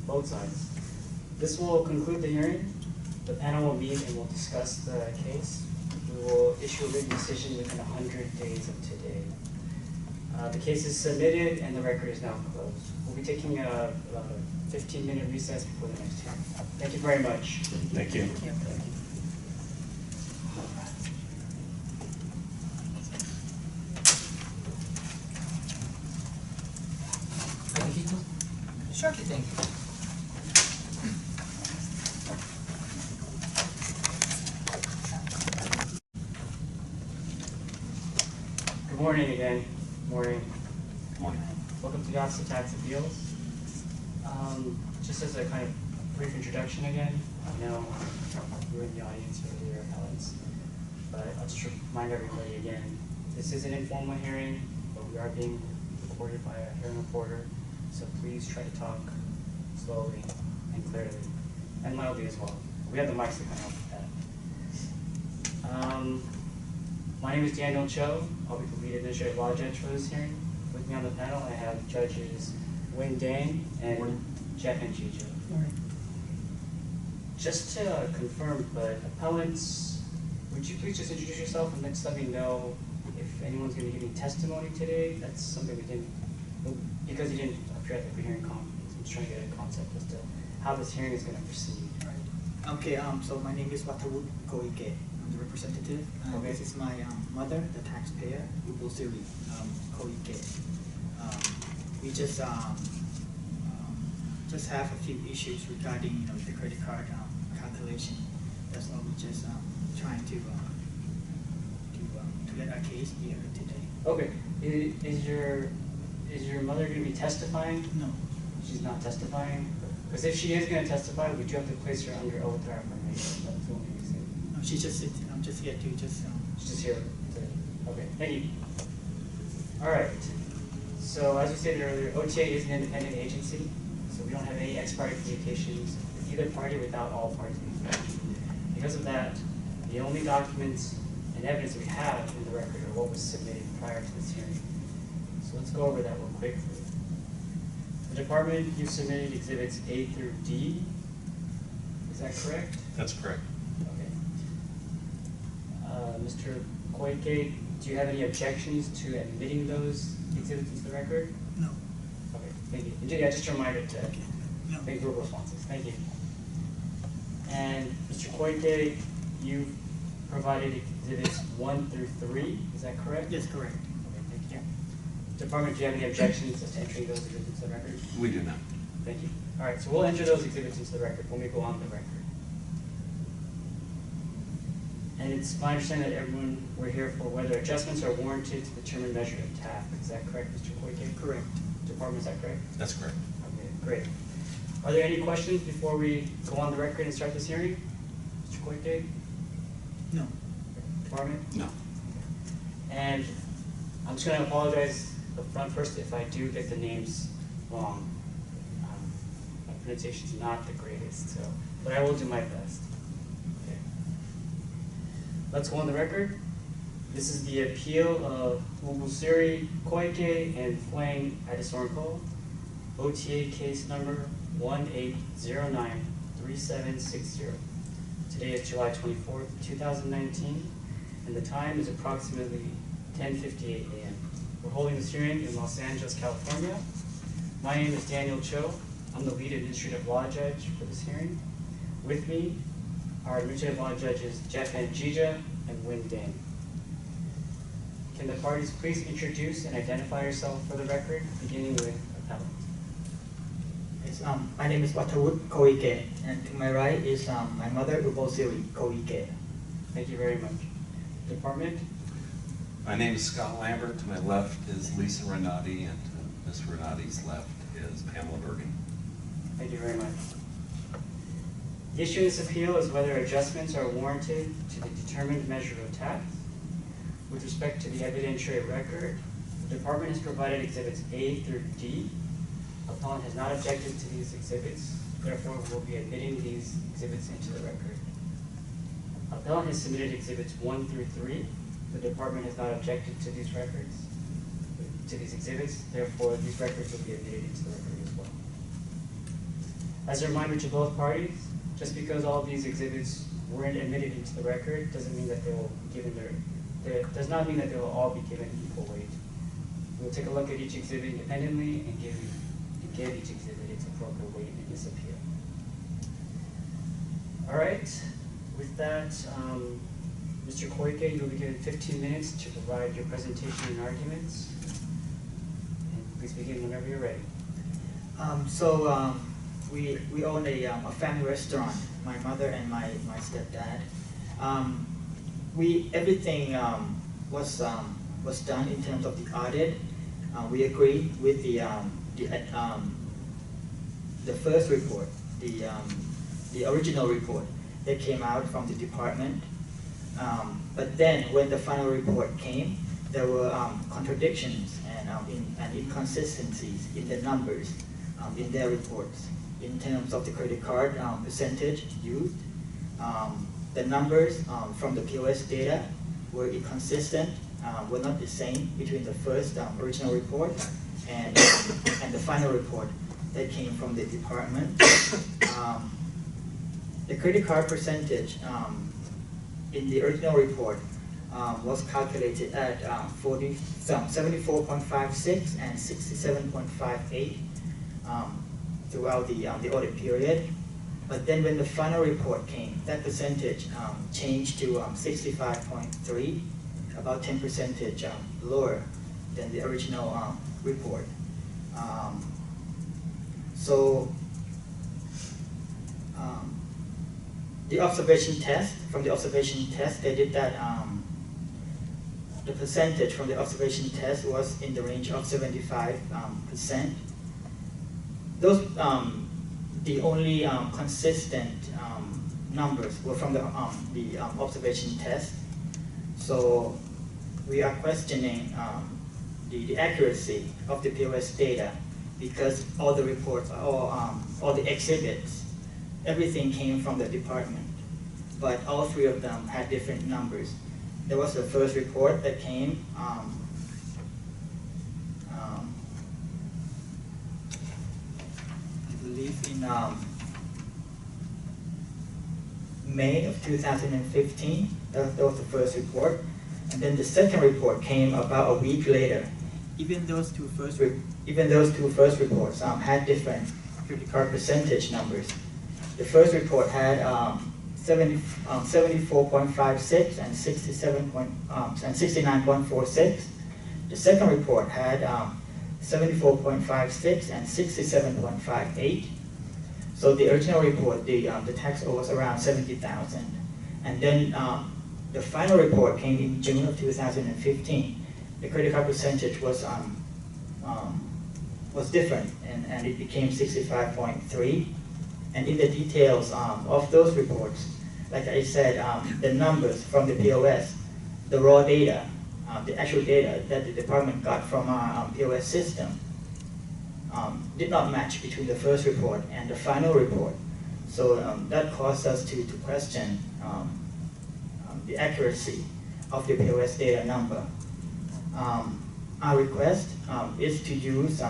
A: both sides. This will conclude the hearing. The panel will meet and will discuss the case. We will issue a written decision within 100 days of today. The case is submitted and the record is now closed. We'll be taking about a 15-minute recess before the next hearing. Thank you very much.
C: Thank you.
B: Sure, thank you.
A: Good morning again. Morning.
C: Morning.
A: Welcome to the Office of Tax Appeals. Just as a kind of brief introduction again, I know you were in the audience earlier, appellants, but I'll just remind everybody again, this is an informal hearing, but we are being recorded by a hearing reporter, so please try to talk slowly and clearly, and loudly as well. We have the mics to kind of help with that. My name is Daniel Cho. I'll be the lead administrative law judge for this hearing. With me on the panel, I have judges Wing Dang and Jeff and Chicho. Just to confirm, but appellants, would you please just introduce yourself and just let me know if anyone's going to give me testimony today? That's something we didn't, because you didn't appear at the hearing conference. I'm just trying to get a concept as to how this hearing is going to proceed.
G: Okay, so my name is Koike. I'm the representative.
A: Okay.
G: This is my mother, the taxpayer, Ubolsiri, Koike. We just have a few issues regarding the credit card calculation. That's all we're just trying to let our case be heard today.
A: Okay. Is your mother going to be testifying?
G: No.
A: She's not testifying? Because if she is going to testify, we do have to place her under oath or affirmation. That's the only reason.
G: No, she just sits. I'm just here to just.
A: She's just here to, okay, thank you. All right. So as we stated earlier, OTA is an independent agency, so we don't have any ex parte communications with either party without all parties being present. Because of that, the only documents and evidence that we have in the record are what was submitted prior to this hearing. So let's go over that real quickly. The department, you submitted exhibits A through D. Is that correct?
C: That's correct.
A: Okay. Mr. Koike, do you have any objections to admitting those exhibits into the record?
G: No.
A: Okay, thank you. Yeah, just a reminder to
G: No.
A: make verbal responses. Thank you. And Mr. Koike, you provided exhibits 1 through 3. Is that correct?
G: Yes, correct.
A: Okay, thank you. Department, do you have any objections as to entering those exhibits into the record?
C: We do not.
A: Thank you. All right, so we'll enter those exhibits into the record when we go on the record. And it's my understanding that everyone, we're here for whether adjustments are warranted to determine measure of TAP. Is that correct, Mr. Koike?
G: Correct.
A: Department, is that correct?
C: That's correct.
A: Okay, great. Are there any questions before we go on the record and start this hearing? Mr. Koike?
G: No.
A: Department?
C: No.
A: And I'm just going to apologize up front first if I do get the names wrong. My pronunciation is not the greatest, so, but I will do my best. Okay. Let's go on the record. This is the appeal of Ubolsiri, Koike, and Fueng Adisornkul, OTA case number 18093760. Today is July 24th, 2019, and the time is approximately 10:58 a.m. We're holding this hearing in Los Angeles, California. My name is Daniel Cho. I'm the lead administrative law judge for this hearing. With me, our administrative law judges Jeff Njija and Win Dang. Can the parties please introduce and identify yourself for the record, beginning with appellant?
G: Yes, my name is Watawut Koike, and to my right is my mother, Ubolsiri Koike.
A: Thank you very much. Department?
C: My name is Scott Lambert. To my left is Lisa Renati, and to Ms. Renati's left is Pamela Bergen.
A: Thank you very much. The issue in this appeal is whether adjustments are warranted to the determined measure of tax. With respect to the evidentiary record, the department has provided exhibits A through D. Appellant has not objected to these exhibits, therefore we will be admitting these exhibits into the record. Appellant has submitted exhibits 1 through 3. The department has not objected to these records, to these exhibits, therefore these records will be admitted into the record as well. As a reminder to both parties, just because all of these exhibits weren't admitted into the record doesn't mean that they will be given does not mean that they will all be given equal weight. We'll take a look at each exhibit independently and give each exhibit its appropriate weight in this appeal. All right, with that, Mr. Koike, you'll be given 15 minutes to provide your presentation and arguments. And please begin whenever you're ready.
G: We own a family restaurant, my mother and my stepdad. Everything was done in terms of the audit. We agreed with the first report, the original report that came out from the department. But then when the final report came, there were contradictions and inconsistencies in the numbers in their reports in terms of the credit card percentage used. The numbers from the POS data were inconsistent, were not the same between the first original report and the final report that came from the department. The credit card percentage in the original report was calculated at 74.56 and 67.58 throughout the audit period. But then when the final report came, that percentage changed to 65.3, about 10 percentage lower than the original report. The observation test, from the observation test, they did that the percentage from the observation test was in the range of 75%. Those the only consistent numbers were from the observation test. So we are questioning the accuracy of the POS data because all the reports, all the exhibits, everything came from the department, but all three of them had different numbers. There was the first report that came I believe in May of 2015. That was the first report. And then the second report came about a week later. Even those two first reports had different credit card percentage numbers. The first report had 74.56 and 69.46. The second report had 74.56 and 67.58. So the original report, the tax owe was around 70,000, and then the final report came in June of 2015, the credit card percentage was different, and it became 65.3. And in the details of those reports, like I said, the numbers from the POS, the raw data, the actual data that the department got from our POS system did not match between the first report and the final report. So that caused us to question the accuracy of the POS data number. Our request is to use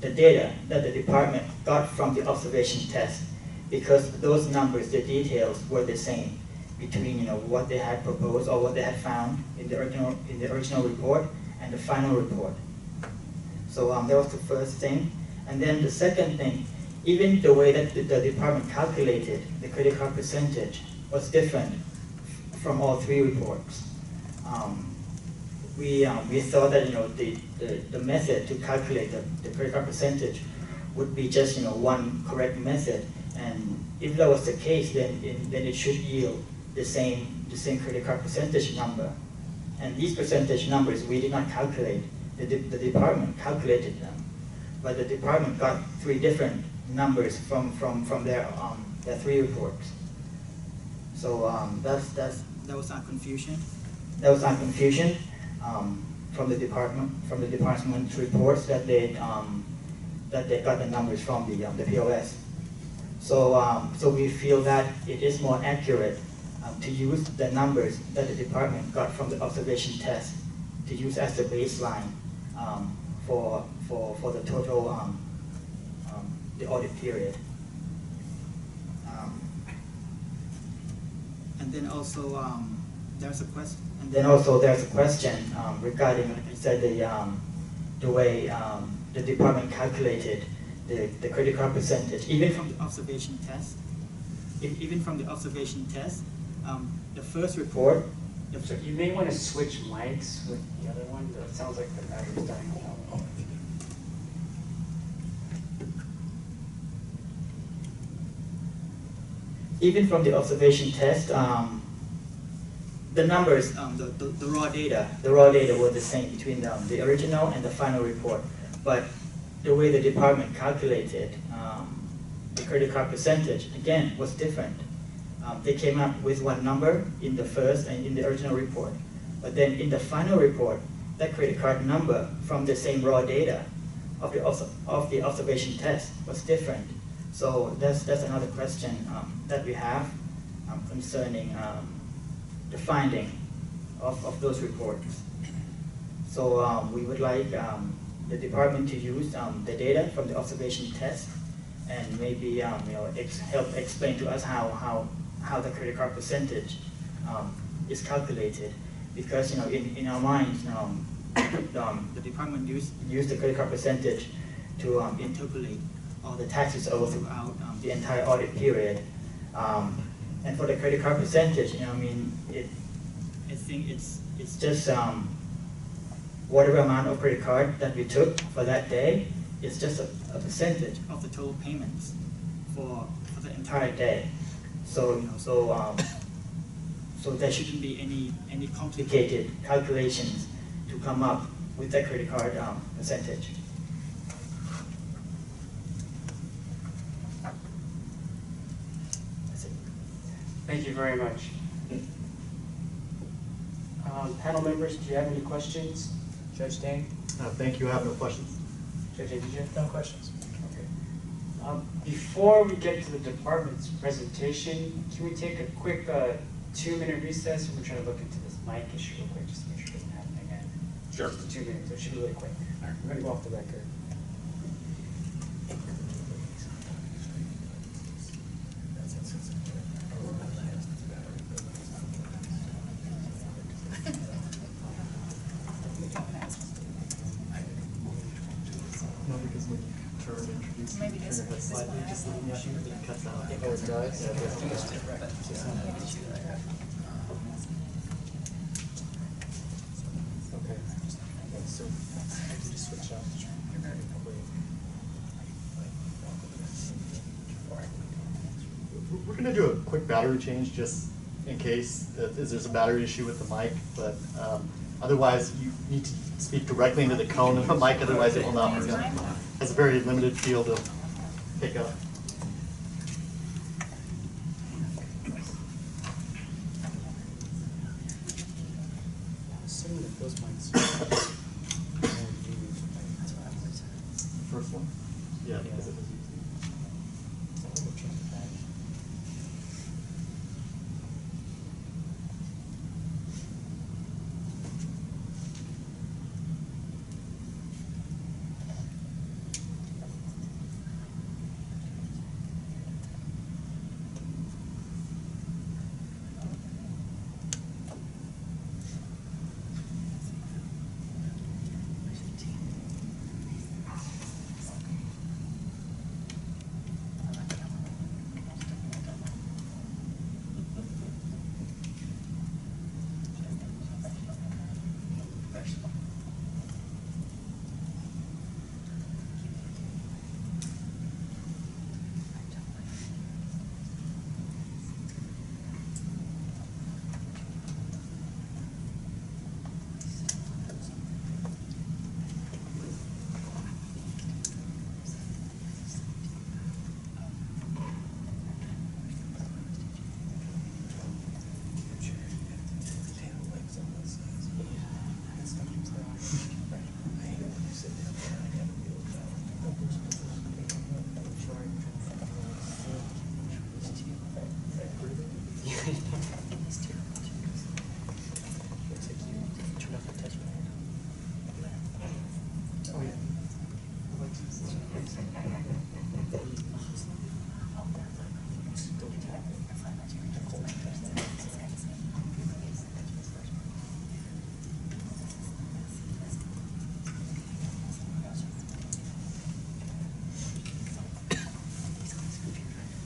G: the data that the department got from the observation test, because those numbers, the details were the same between what they had proposed or what they had found in the original report and the final report. So that was the first thing. And then the second thing, even the way that the department calculated the credit card percentage was different from all three reports. We thought that the method to calculate the credit card percentage would be just one correct method, and if that was the case, then it should yield the same credit card percentage number. And these percentage numbers we did not calculate. The department calculated them, but the department got three different numbers from their three reports. So that was our confusion. That was our confusion from the department's reports that they got the numbers from the POS. So we feel that it is more accurate to use the numbers that the department got from the observation test to use as the baseline for the total the audit period. And then also there's a question. And then also there's a question regarding, like I said, the way the department calculated the credit card percentage, even from the observation test. Even from the observation test, the first report.
A: So you may want to switch mics with the other one. It sounds like the battery's dying out.
G: Even from the observation test, the numbers, the raw data were the same between the original and the final report. But the way the department calculated the credit card percentage, again, was different. They came up with one number in the first and in the original report. But then in the final report, that credit card number from the same raw data of the observation test was different. So that's another question that we have concerning the finding of those reports. So we would like the department to use the data from the observation test, and maybe help explain to us how the credit card percentage is calculated, because in our minds the department used the credit card percentage to interpolate all the taxes owed throughout the entire audit period. And for the credit card percentage, I think it's just whatever amount of credit card that we took for that day. It's just a percentage of the total payments for the entire day. So there shouldn't be any complicated calculations to come up with that credit card percentage. That's it.
A: Thank you very much. Panel members, do you have any questions? Judge Dang?
F: Thank you. I have no questions.
A: Judge Dang, did you have?
F: No questions.
A: Okay. Before we get to the department's presentation, can we take a quick 2-minute recess? We're trying to look into this mic issue real quick, just to make sure it doesn't happen again.
C: Sure.
A: Just 2 minutes, so it should be really quick. All right, we're going to go off the record.
F: No, because when you turn to introduce,
E: Maybe
F: turn
E: this-
F: your head
E: this
F: slightly,
E: one.
F: just leaving it cuts out.
A: Oh, it does?
F: Yeah, it does. Okay. So I can just switch out. We're gonna do a quick battery change, just
H: in case there's a battery issue with the mic, but otherwise you need to speak directly into the cone of the mic, otherwise it will not work. It has a very limited field of pickup.
F: Assuming that those mics
H: First one? Yeah. Because it was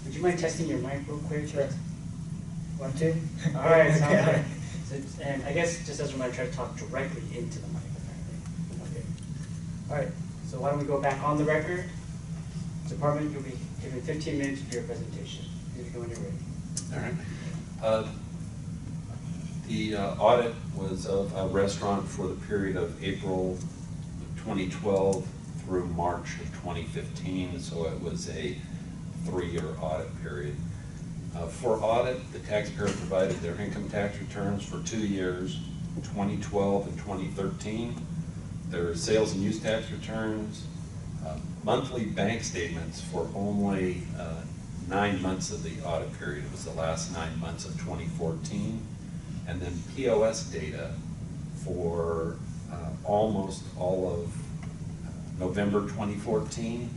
A: Would you mind testing your mic real quick?
G: Sure. 1, 2.
A: All right, sounds
G: Okay.
A: good. So, and I guess just as a reminder, try to talk directly into the mic, apparently. Okay. All right, so why don't we go back on the record? Department, you'll be given 15 minutes to do your presentation. Please go when you're ready.
C: All right. The audit was of a restaurant for the period of April 2012 through March of 2015, so it was a 3-year audit period. For audit, the taxpayer provided their income tax returns for 2 years, 2012 and 2013, their sales and use tax returns, monthly bank statements for only 9 months of the audit period. It was the last 9 months of 2014. And then POS data for almost all of November 2014,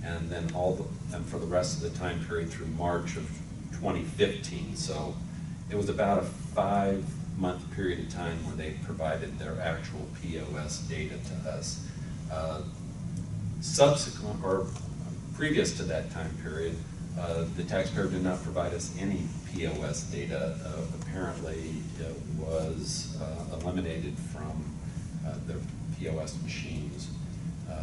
C: and then and for the rest of the time period through March of 2015. So it was about a 5-month period of time where they provided their actual POS data to us. Subsequent or previous to that time period, the taxpayer did not provide us any POS data. Apparently, it was eliminated from their POS machines.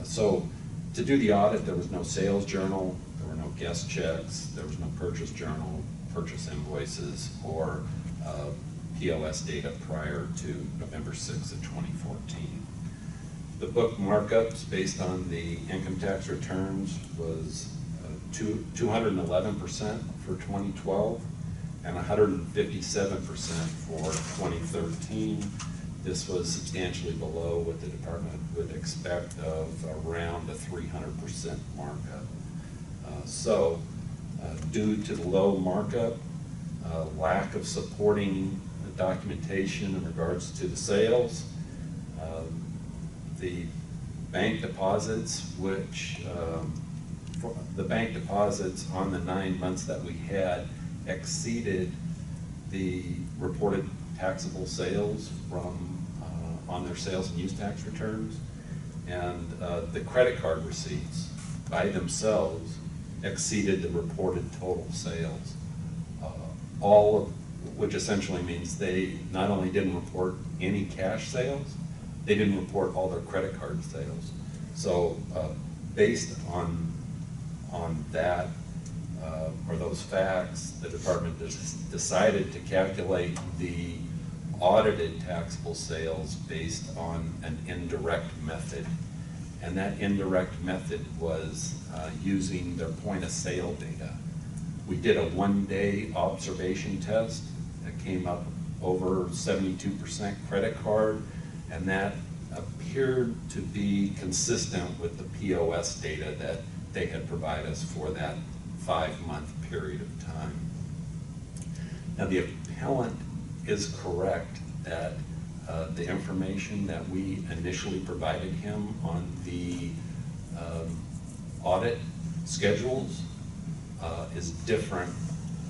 C: So to do the audit, there was no sales journal, there were no guest checks, there was no purchase journal, purchase invoices, or POS data prior to November 6th of 2014. The book markups based on the income tax returns was 211% for 2012 and 157% for 2013. This was substantially below what the department would expect of around a 300% markup. Due to the low markup, lack of supporting documentation in regards to the sales, the bank deposits, which the bank deposits on the 9 months that we had exceeded the reported taxable sales from on their sales and use tax returns, and the credit card receipts by themselves exceeded the reported total sales. All of which essentially means they not only didn't report any cash sales, they didn't report all their credit card sales. So based on that, or those facts, the department decided to calculate the audited taxable sales based on an indirect method. And that indirect method was using their point of sale data. We did a 1-day observation test that came up over 72% credit card, and that appeared to be consistent with the POS data that they had provided us for that 5-month period of time. Now, the appellant is correct that the information that we initially provided him on the audit schedules is different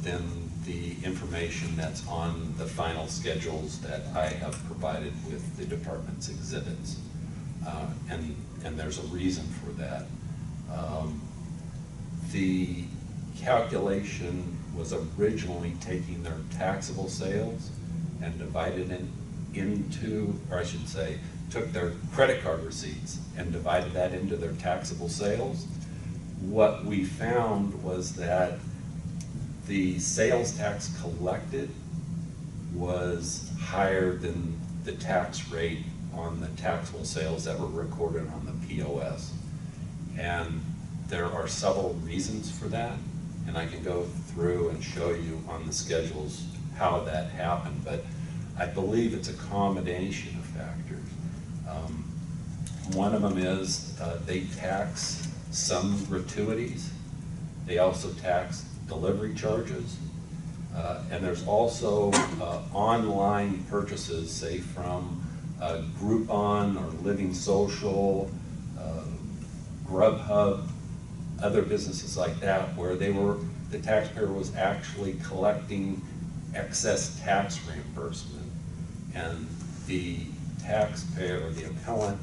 C: than the information that's on the final schedules that I have provided with the department's exhibits. And there's a reason for that. The calculation was originally taking their taxable sales and divided it into, or I should say, took their credit card receipts and divided that into their taxable sales. What we found was that the sales tax collected was higher than the tax rate on the taxable sales that were recorded on the POS. And there are several reasons for that, and I can go through and show you on the schedules how that happened, but I believe it's a combination of factors. One of them is they tax some gratuities. They also tax delivery charges. And there's also online purchases, say from Groupon or Living Social, Grubhub, other businesses like that, where the taxpayer was actually collecting excess tax reimbursement, and the taxpayer or the appellant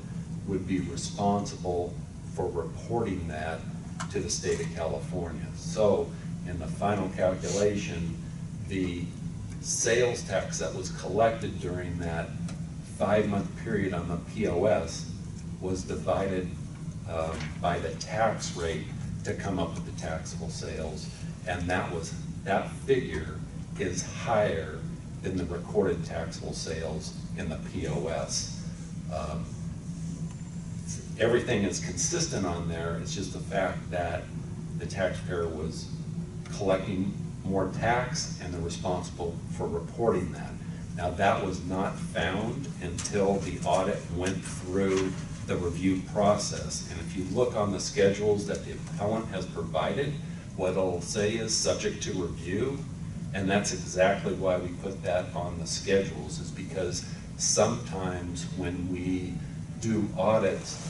C: would be responsible for reporting that to the state of California. So in the final calculation, the sales tax that was collected during that 5-month period on the POS was divided by the tax rate to come up with the taxable sales, and that figure is higher than the recorded taxable sales in the POS. Everything is consistent on there. It's just the fact that the taxpayer was collecting more tax and they're responsible for reporting that. Now, that was not found until the audit went through the review process. And if you look on the schedules that the appellant has provided, what it'll say is subject to review, and that's exactly why we put that on the schedules, is because sometimes when we do audits,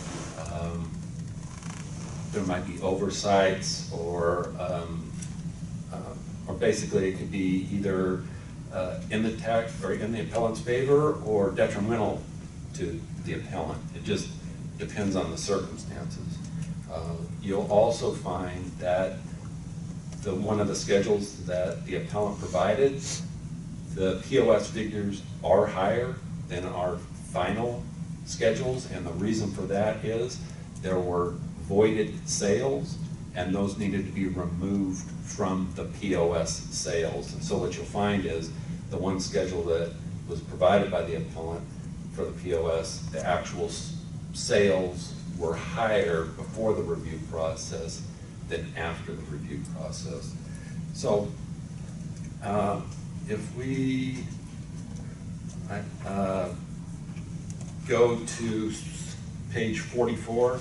C: there might be oversights or basically it could be either in the tax or in the appellant's favor or detrimental to the appellant. It just depends on the circumstances. You'll also find that one of the schedules that the appellant provided, the POS figures are higher than our final schedules, and the reason for that is there were voided sales and those needed to be removed from the POS sales. And so what you'll find is the one schedule that was provided by the appellant for the POS, the actual sales were higher before the review process than after the review process. So if we go to page 44,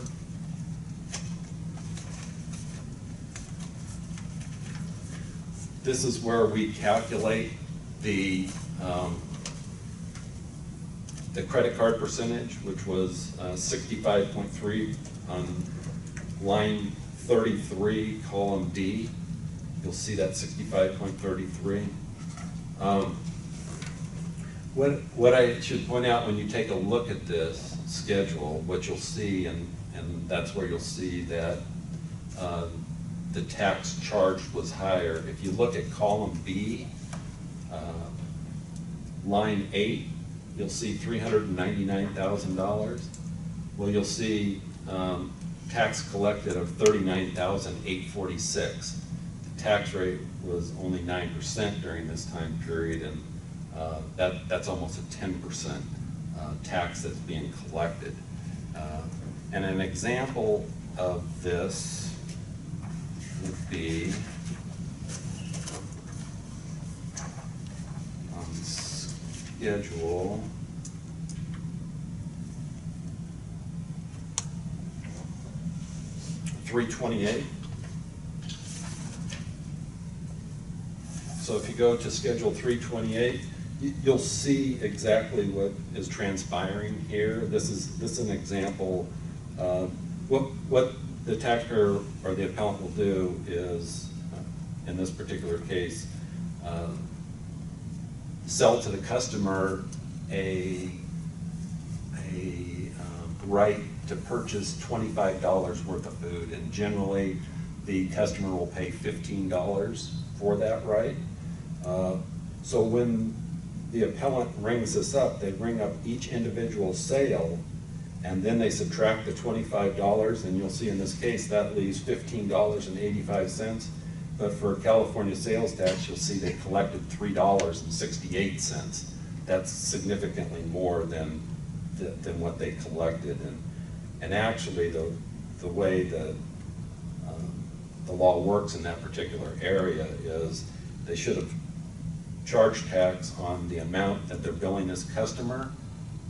C: this is where we calculate the credit card percentage, which was 65.3 on line 33, column D. You'll see that 65.33. What I should point out when you take a look at this schedule, what you'll see, and that's where you'll see that the tax charged was higher. If you look at column B, line 8, you'll see $399,000. Well, you'll see tax collected of $39,846. The tax rate was only 9% during this time period, and that's almost a 10% tax that's being collected. And an example of this would be on schedule 328. So if you go to schedule 328, you'll see exactly what is transpiring here. This is an example. What the taxpayer or the appellant will do is, in this particular case, sell to the customer a right to purchase $25 worth of food, and generally the customer will pay $15 for that right. So when the appellant rings this up, they ring up each individual sale, and then they subtract the $25, and you'll see in this case that leaves $15.85. But for California sales tax, you'll see they collected $3.68. That's significantly more than what they collected. And actually, the way the law works in that particular area is they should have charged tax on the amount that they're billing this customer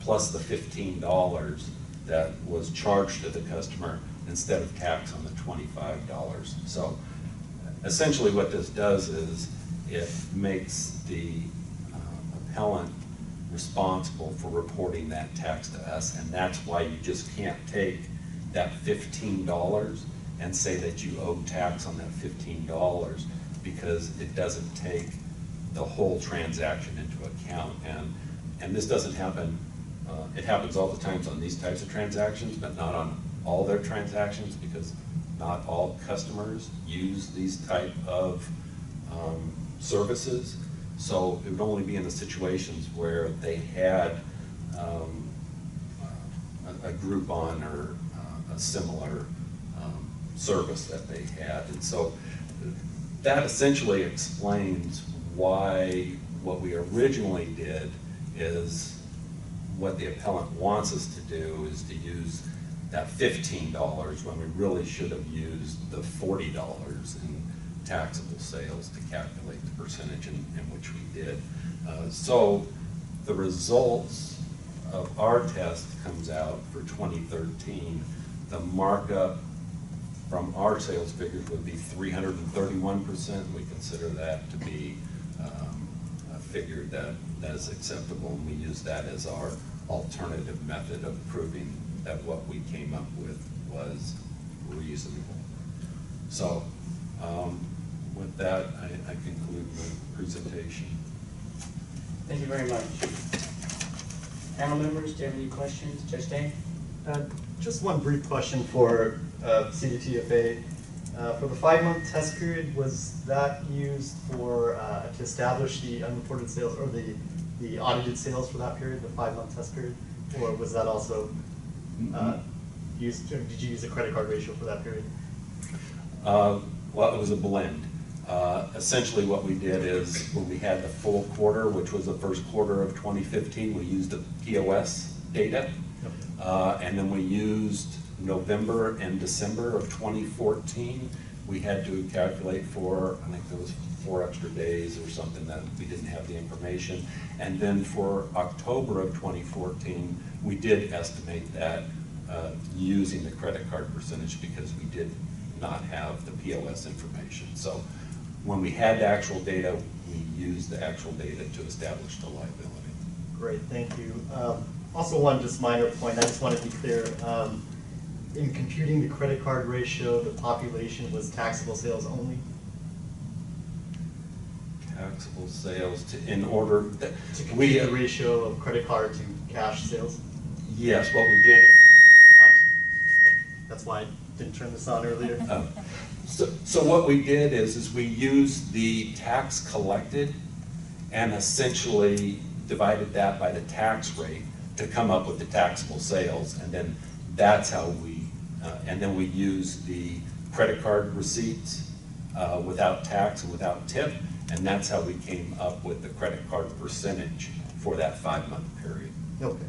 C: plus the $15 that was charged to the customer instead of tax on the $25. So essentially what this does is it makes the appellant responsible for reporting that tax to us, and that's why you just can't take that $15 and say that you owe tax on that $15, because it doesn't take the whole transaction into account. And this doesn't happen, it happens all the times on these types of transactions, but not on all their transactions, because not all customers use these type of services. So it would only be in the situations where they had a Groupon or a similar service that they had. And so that essentially explains why what we originally did is what the appellant wants us to do is to use that $15 when we really should have used the $40 in taxable sales to calculate the percentage in which we did. So the results of our test comes out for 2013. The markup from our sales figures would be 331%. We consider that to be a figure that is acceptable, and we use that as our alternative method of proving that what we came up with was reasonable. So with that, I conclude the presentation.
A: Thank you very much. Panel members, do you have any questions? Judge Day?
H: Just one brief question for CDTFA. For the 5-month test period, was that used for to establish the unreported sales or the audited sales for that period, the 5-month test period, or was that also used? Did you use a credit card ratio for that period?
C: Well, it was a blend. Essentially what we did is when we had the full quarter, which was the first quarter of 2015, we used the POS data. And then we used November and December of 2014. We had to calculate for, I think there was 4 extra days or something that we didn't have the information. And then for October of 2014, we did estimate that using the credit card percentage because we did not have the POS information. So when we had the actual data, we used the actual data to establish the liability.
H: Great, thank you. Also one just minor point, I just want to be clear. In computing the credit card ratio, the population was taxable sales only?
C: Taxable sales in order that
H: to compute the ratio of credit card to cash sales?
C: Yes, what we did.
H: That's why I didn't turn this on earlier.
C: So what we did is we used the tax collected and essentially divided that by the tax rate to come up with the taxable sales, and then that's how we, and then we used the credit card receipts without tax and without tip, and that's how we came up with the credit card percentage for that 5-month period.
H: Okay.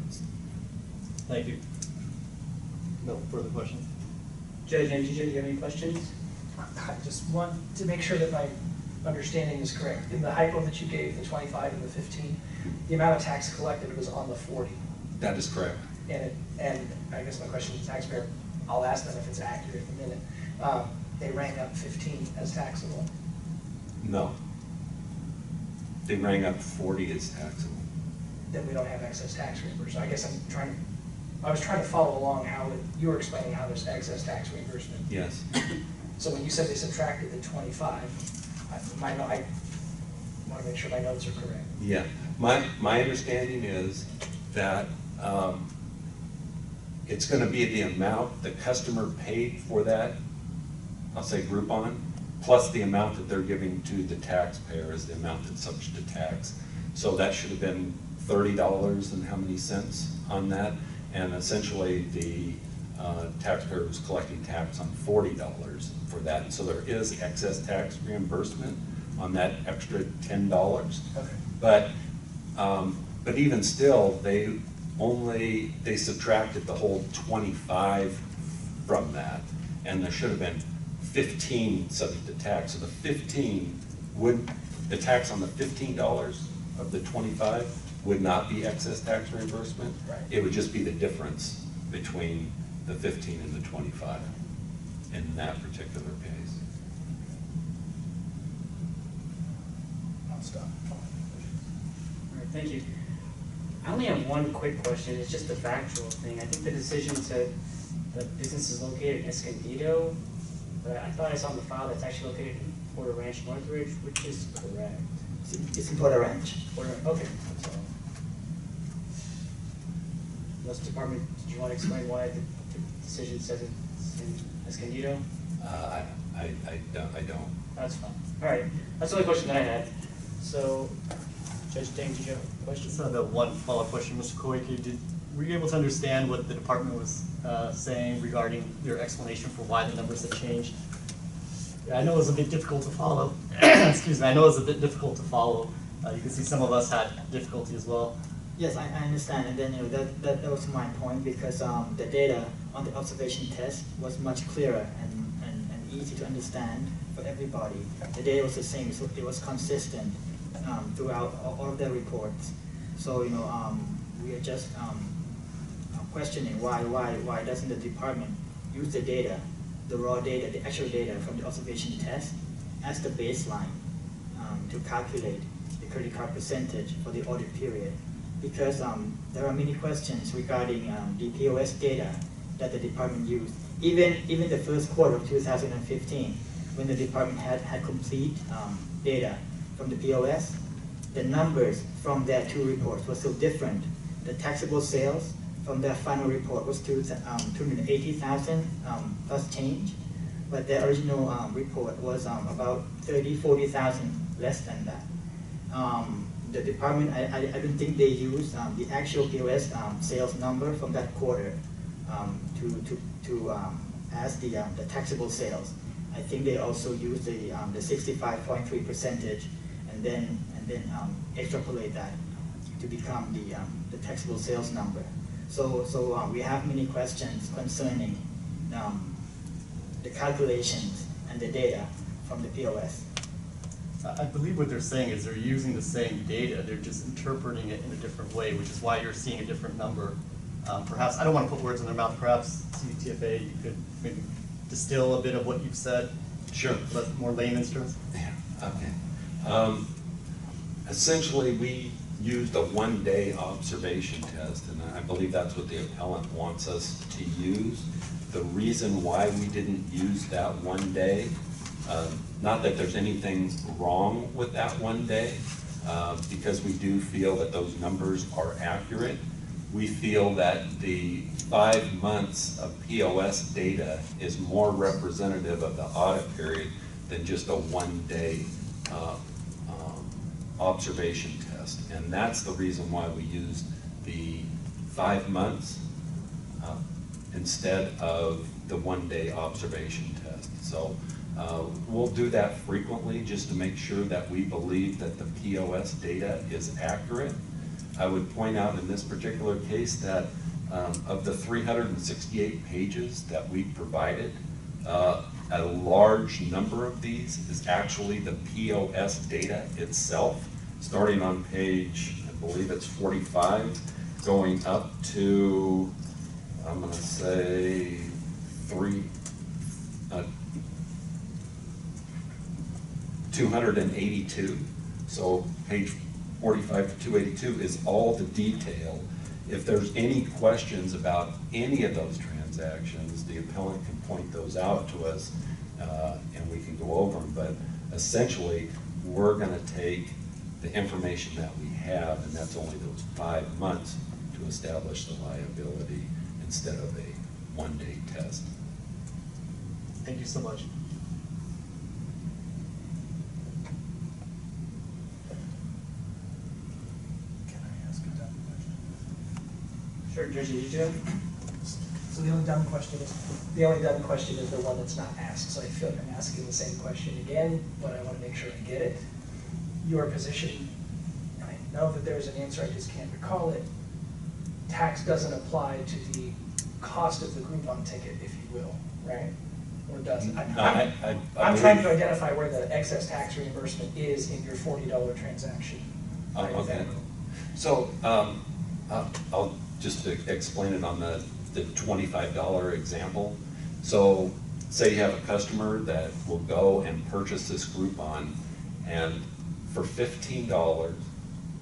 H: Thank you. No further questions?
A: Judge Angie, do you have any questions?
I: I just want to make sure that my understanding is correct. In the hypo that you gave, the 25 and the 15, the amount of tax collected was on the 40.
C: That is correct.
I: And I guess my question to the taxpayer, I'll ask them if it's accurate in a minute. They rang up 15 as taxable.
C: No. They rang up 40 as taxable.
I: Then we don't have excess tax reimbursement. I guess I was trying to follow along you were explaining how there's excess tax reimbursement.
C: Yes.
I: So when you said they subtracted the 25, I want to make sure my notes are correct.
C: Yeah. My understanding is that it's going to be the amount the customer paid for that, I'll say Groupon, plus the amount that they're giving to the taxpayer is the amount that's subject to tax. So that should have been $30 and how many cents on that, and essentially the taxpayer was collecting tax on $40 for that. So there is excess tax reimbursement on that extra $10.
I: Okay.
C: But even still, they subtracted the whole 25 from that, and there should have been 15 subject to tax. So the 15 the tax on the $15 of the 25 would not be excess tax reimbursement.
I: Right.
C: It would just be the difference between the 15 and the 25 in that particular case.
I: I'll stop.
A: All right, thank you. I only have one quick question. It's just a factual thing. I think the decision said the business is located in Escondido, but I thought I saw in the file that's actually located in Porter Ranch, Northridge, which is correct.
G: It's in Porter Ranch.
A: Okay, that's all. Unless Department, did you want to explain why the decision says it's in Escondido?
C: I don't.
A: That's fine. All right, that's the only question that I had. So, Judge Deng, did you have a question?
H: Just the one follow-up question, Mr. Koike. Were you able to understand what the department was saying regarding your explanation for why the numbers have changed? Yeah, I know it was a bit difficult to follow. Excuse me, I know it was a bit difficult to follow. You can see some of us had difficulty as well.
G: Yes, I understand, and then that was my point, because the data on the observation test was much clearer and easy to understand for everybody. The data was the same, so it was consistent throughout all of their reports. So we are just questioning why doesn't the department use the data, the raw data, the actual data from the observation test as the baseline to calculate the credit card percentage for the audit period. Because there are many questions regarding the POS data that the department used. Even the first quarter of 2015, when the department had complete data from the POS, the numbers from their two reports were so different. The taxable sales from their final report was 280,000 plus change, but their original report was about 40,000 less than that. The department, I don't think they used the actual POS sales number from that quarter to as the taxable sales. I think they also used the 65.3 percentage, and then extrapolate that to become the taxable sales number. So we have many questions concerning the calculations and the data from the POS.
H: I believe what they're saying is they're using the same data, they're just interpreting it in a different way, which is why you're seeing a different number. Perhaps, I don't want to put words in their mouth, perhaps CDTFA, you could maybe distill a bit of what you've said.
C: Sure.
H: But more layman's terms.
C: Yeah, okay. Essentially, we used a one-day observation test, and I believe that's what the appellant wants us to use. The reason why we didn't use that one day, not that there's anything wrong with that one day, because we do feel that those numbers are accurate. We feel that the 5 months of POS data is more representative of the audit period than just a one-day observation test. And that's the reason why we used the 5 months instead of the one-day observation test. So We'll do that frequently just to make sure that we believe that the POS data is accurate. I would point out in this particular case that of the 368 pages that we provided, a large number of these is actually the POS data itself, starting on page, I believe it's 45, going up to, I'm gonna say, 282. So page 45 to 282 is all the detail. If there's any questions about any of those transactions, the appellant can point those out to us and we can go over them. But essentially, we're gonna take the information that we have, and that's only those 5 months, to establish the liability instead of a one-day test.
H: Thank you so much.
F: Can I ask a dumb question?
A: Sure, Judge, did you have?
I: So the only dumb question is the one that's not asked. So I feel like I'm asking the same question again, but I want to make sure I get it. Your position, and I know that there's an answer, I just can't recall it. Tax doesn't apply to the cost of the Groupon ticket, if you will, right? Or does it? I'm trying to identify where the excess tax reimbursement is in your $40 transaction.
C: Okay. So I'll just explain it on the $25 example. So say you have a customer that will go and purchase this Groupon, and for $15,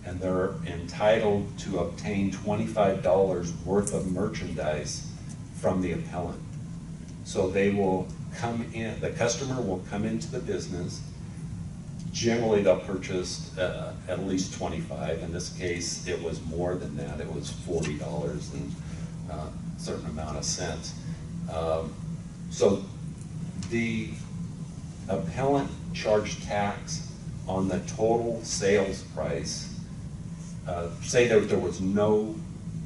C: and they're entitled to obtain $25 worth of merchandise from the appellant. So they will come in, the customer will come into the business. Generally, they'll purchase at least 25. In this case, it was more than that. It was $40 and a certain amount of cents. So the appellant charged tax on the total sales price. Say that there was no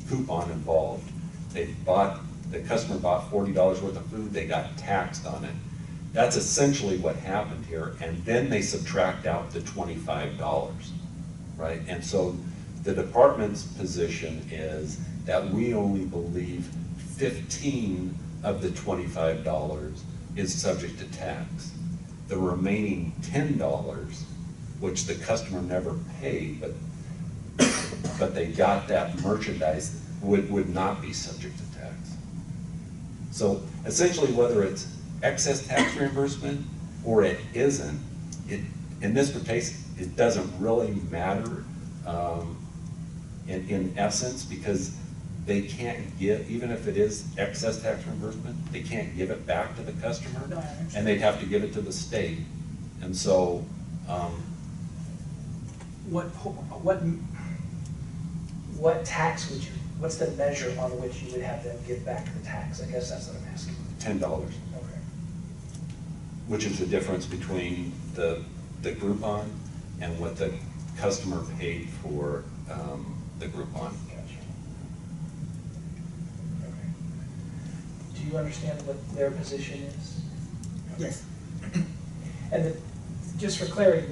C: coupon involved. The customer bought $40 worth of food, they got taxed on it. That's essentially what happened here, and then they subtract out the $25, right? And so the department's position is that we only believe 15 of the $25 is subject to tax. The remaining $10, which the customer never paid, but they got that merchandise, would not be subject to tax. So essentially, whether it's excess tax reimbursement or it isn't, in this case, it doesn't really matter in essence, because they can't give, even if it is excess tax reimbursement, they can't give it back to the customer, and they'd have to give it to the state. And so,
I: what tax would you, what's the measure on which you would have them give back the tax? I guess that's what I'm asking.
C: $10.
I: Okay.
C: Which is the difference between the Groupon and what the customer paid for the Groupon.
I: Gotcha. Okay. Do you understand what their position is?
G: Yes.
I: And just for clarity,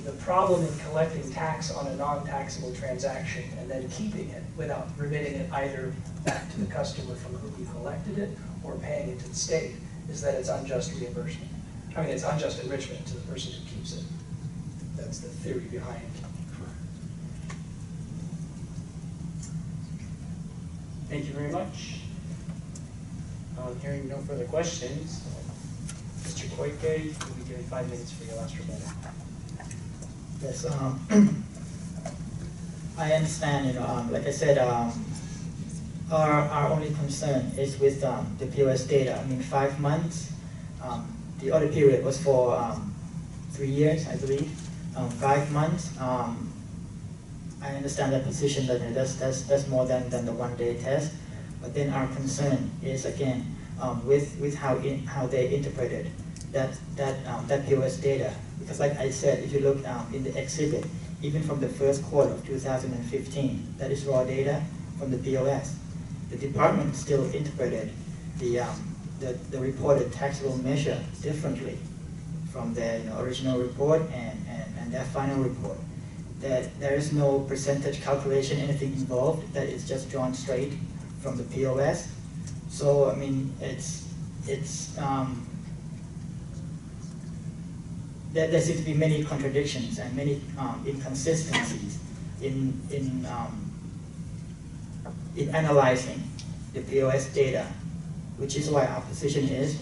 I: the problem in collecting tax on a non-taxable transaction and then keeping it without remitting it either back to the customer from whom you collected it or paying it to the state is that it's unjust reimbursement. I mean, it's unjust enrichment to the person who keeps it. That's the theory behind it.
A: Thank you very much. Hearing no further questions, Mr. Koike, you'll be given 5 minutes for your last rebuttal.
G: Yes, I understand, like I said, our only concern is with the POS data. I mean, 5 months, the other period was for 3 years, I believe. 5 months, I understand that position that that's more than the one-day test. But then our concern is again with how they interpreted that POS data. Because like I said, if you look in the exhibit, even from the first quarter of 2015, that is raw data from the POS. The department still interpreted the the reported taxable measure differently from their original report and their final report. That there is no percentage calculation, anything involved, that is just drawn straight from the POS. So, I mean, there seem to be many contradictions and many inconsistencies in analyzing the POS data, which is why our position is,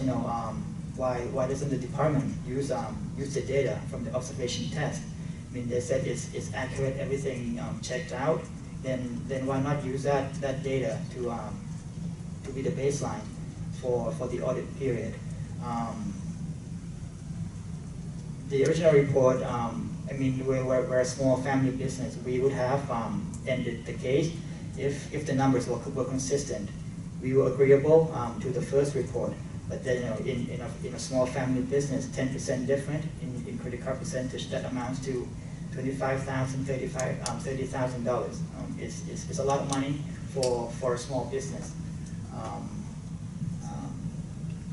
G: why doesn't the department use the data from the observation test? I mean, they said it's accurate, everything checked out. Then why not use that data to be the baseline for the audit period? The original report, I mean, we're a small family business. We would have ended the case if the numbers were consistent. We were agreeable to the first report, but then in a small family business, 10% different in credit card percentage, that amounts to $25,000, $30,000. It's a lot of money for a small business.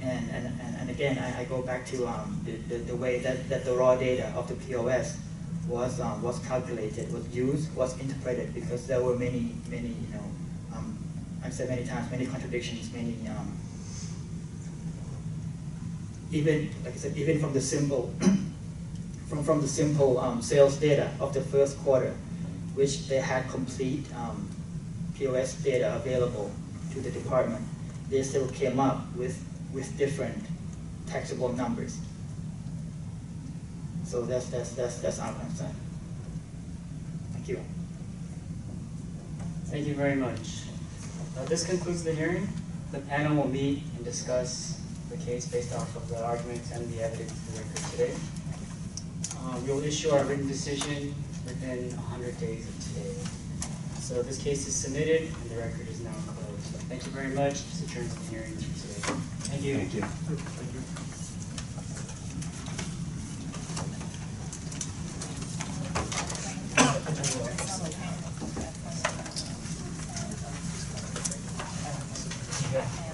G: And again, I go back to the way that the raw data of the POS was calculated, was used, was interpreted, because there were many I've said many times, many contradictions, many even, like I said, even from the simple from the simple sales data of the first quarter, which they had complete POS data available to the department, they still came up with different taxable numbers. So that's our concern. Thank you.
A: Thank you very much. This concludes the hearing. The panel will meet and discuss the case based off of the arguments and the evidence in the record today. We will issue our written decision within 100 days of today. So this case is submitted and the record is now closed. So thank you very much. This adjourns the hearing for today. Thank you.
C: Thank you.
I: Yeah.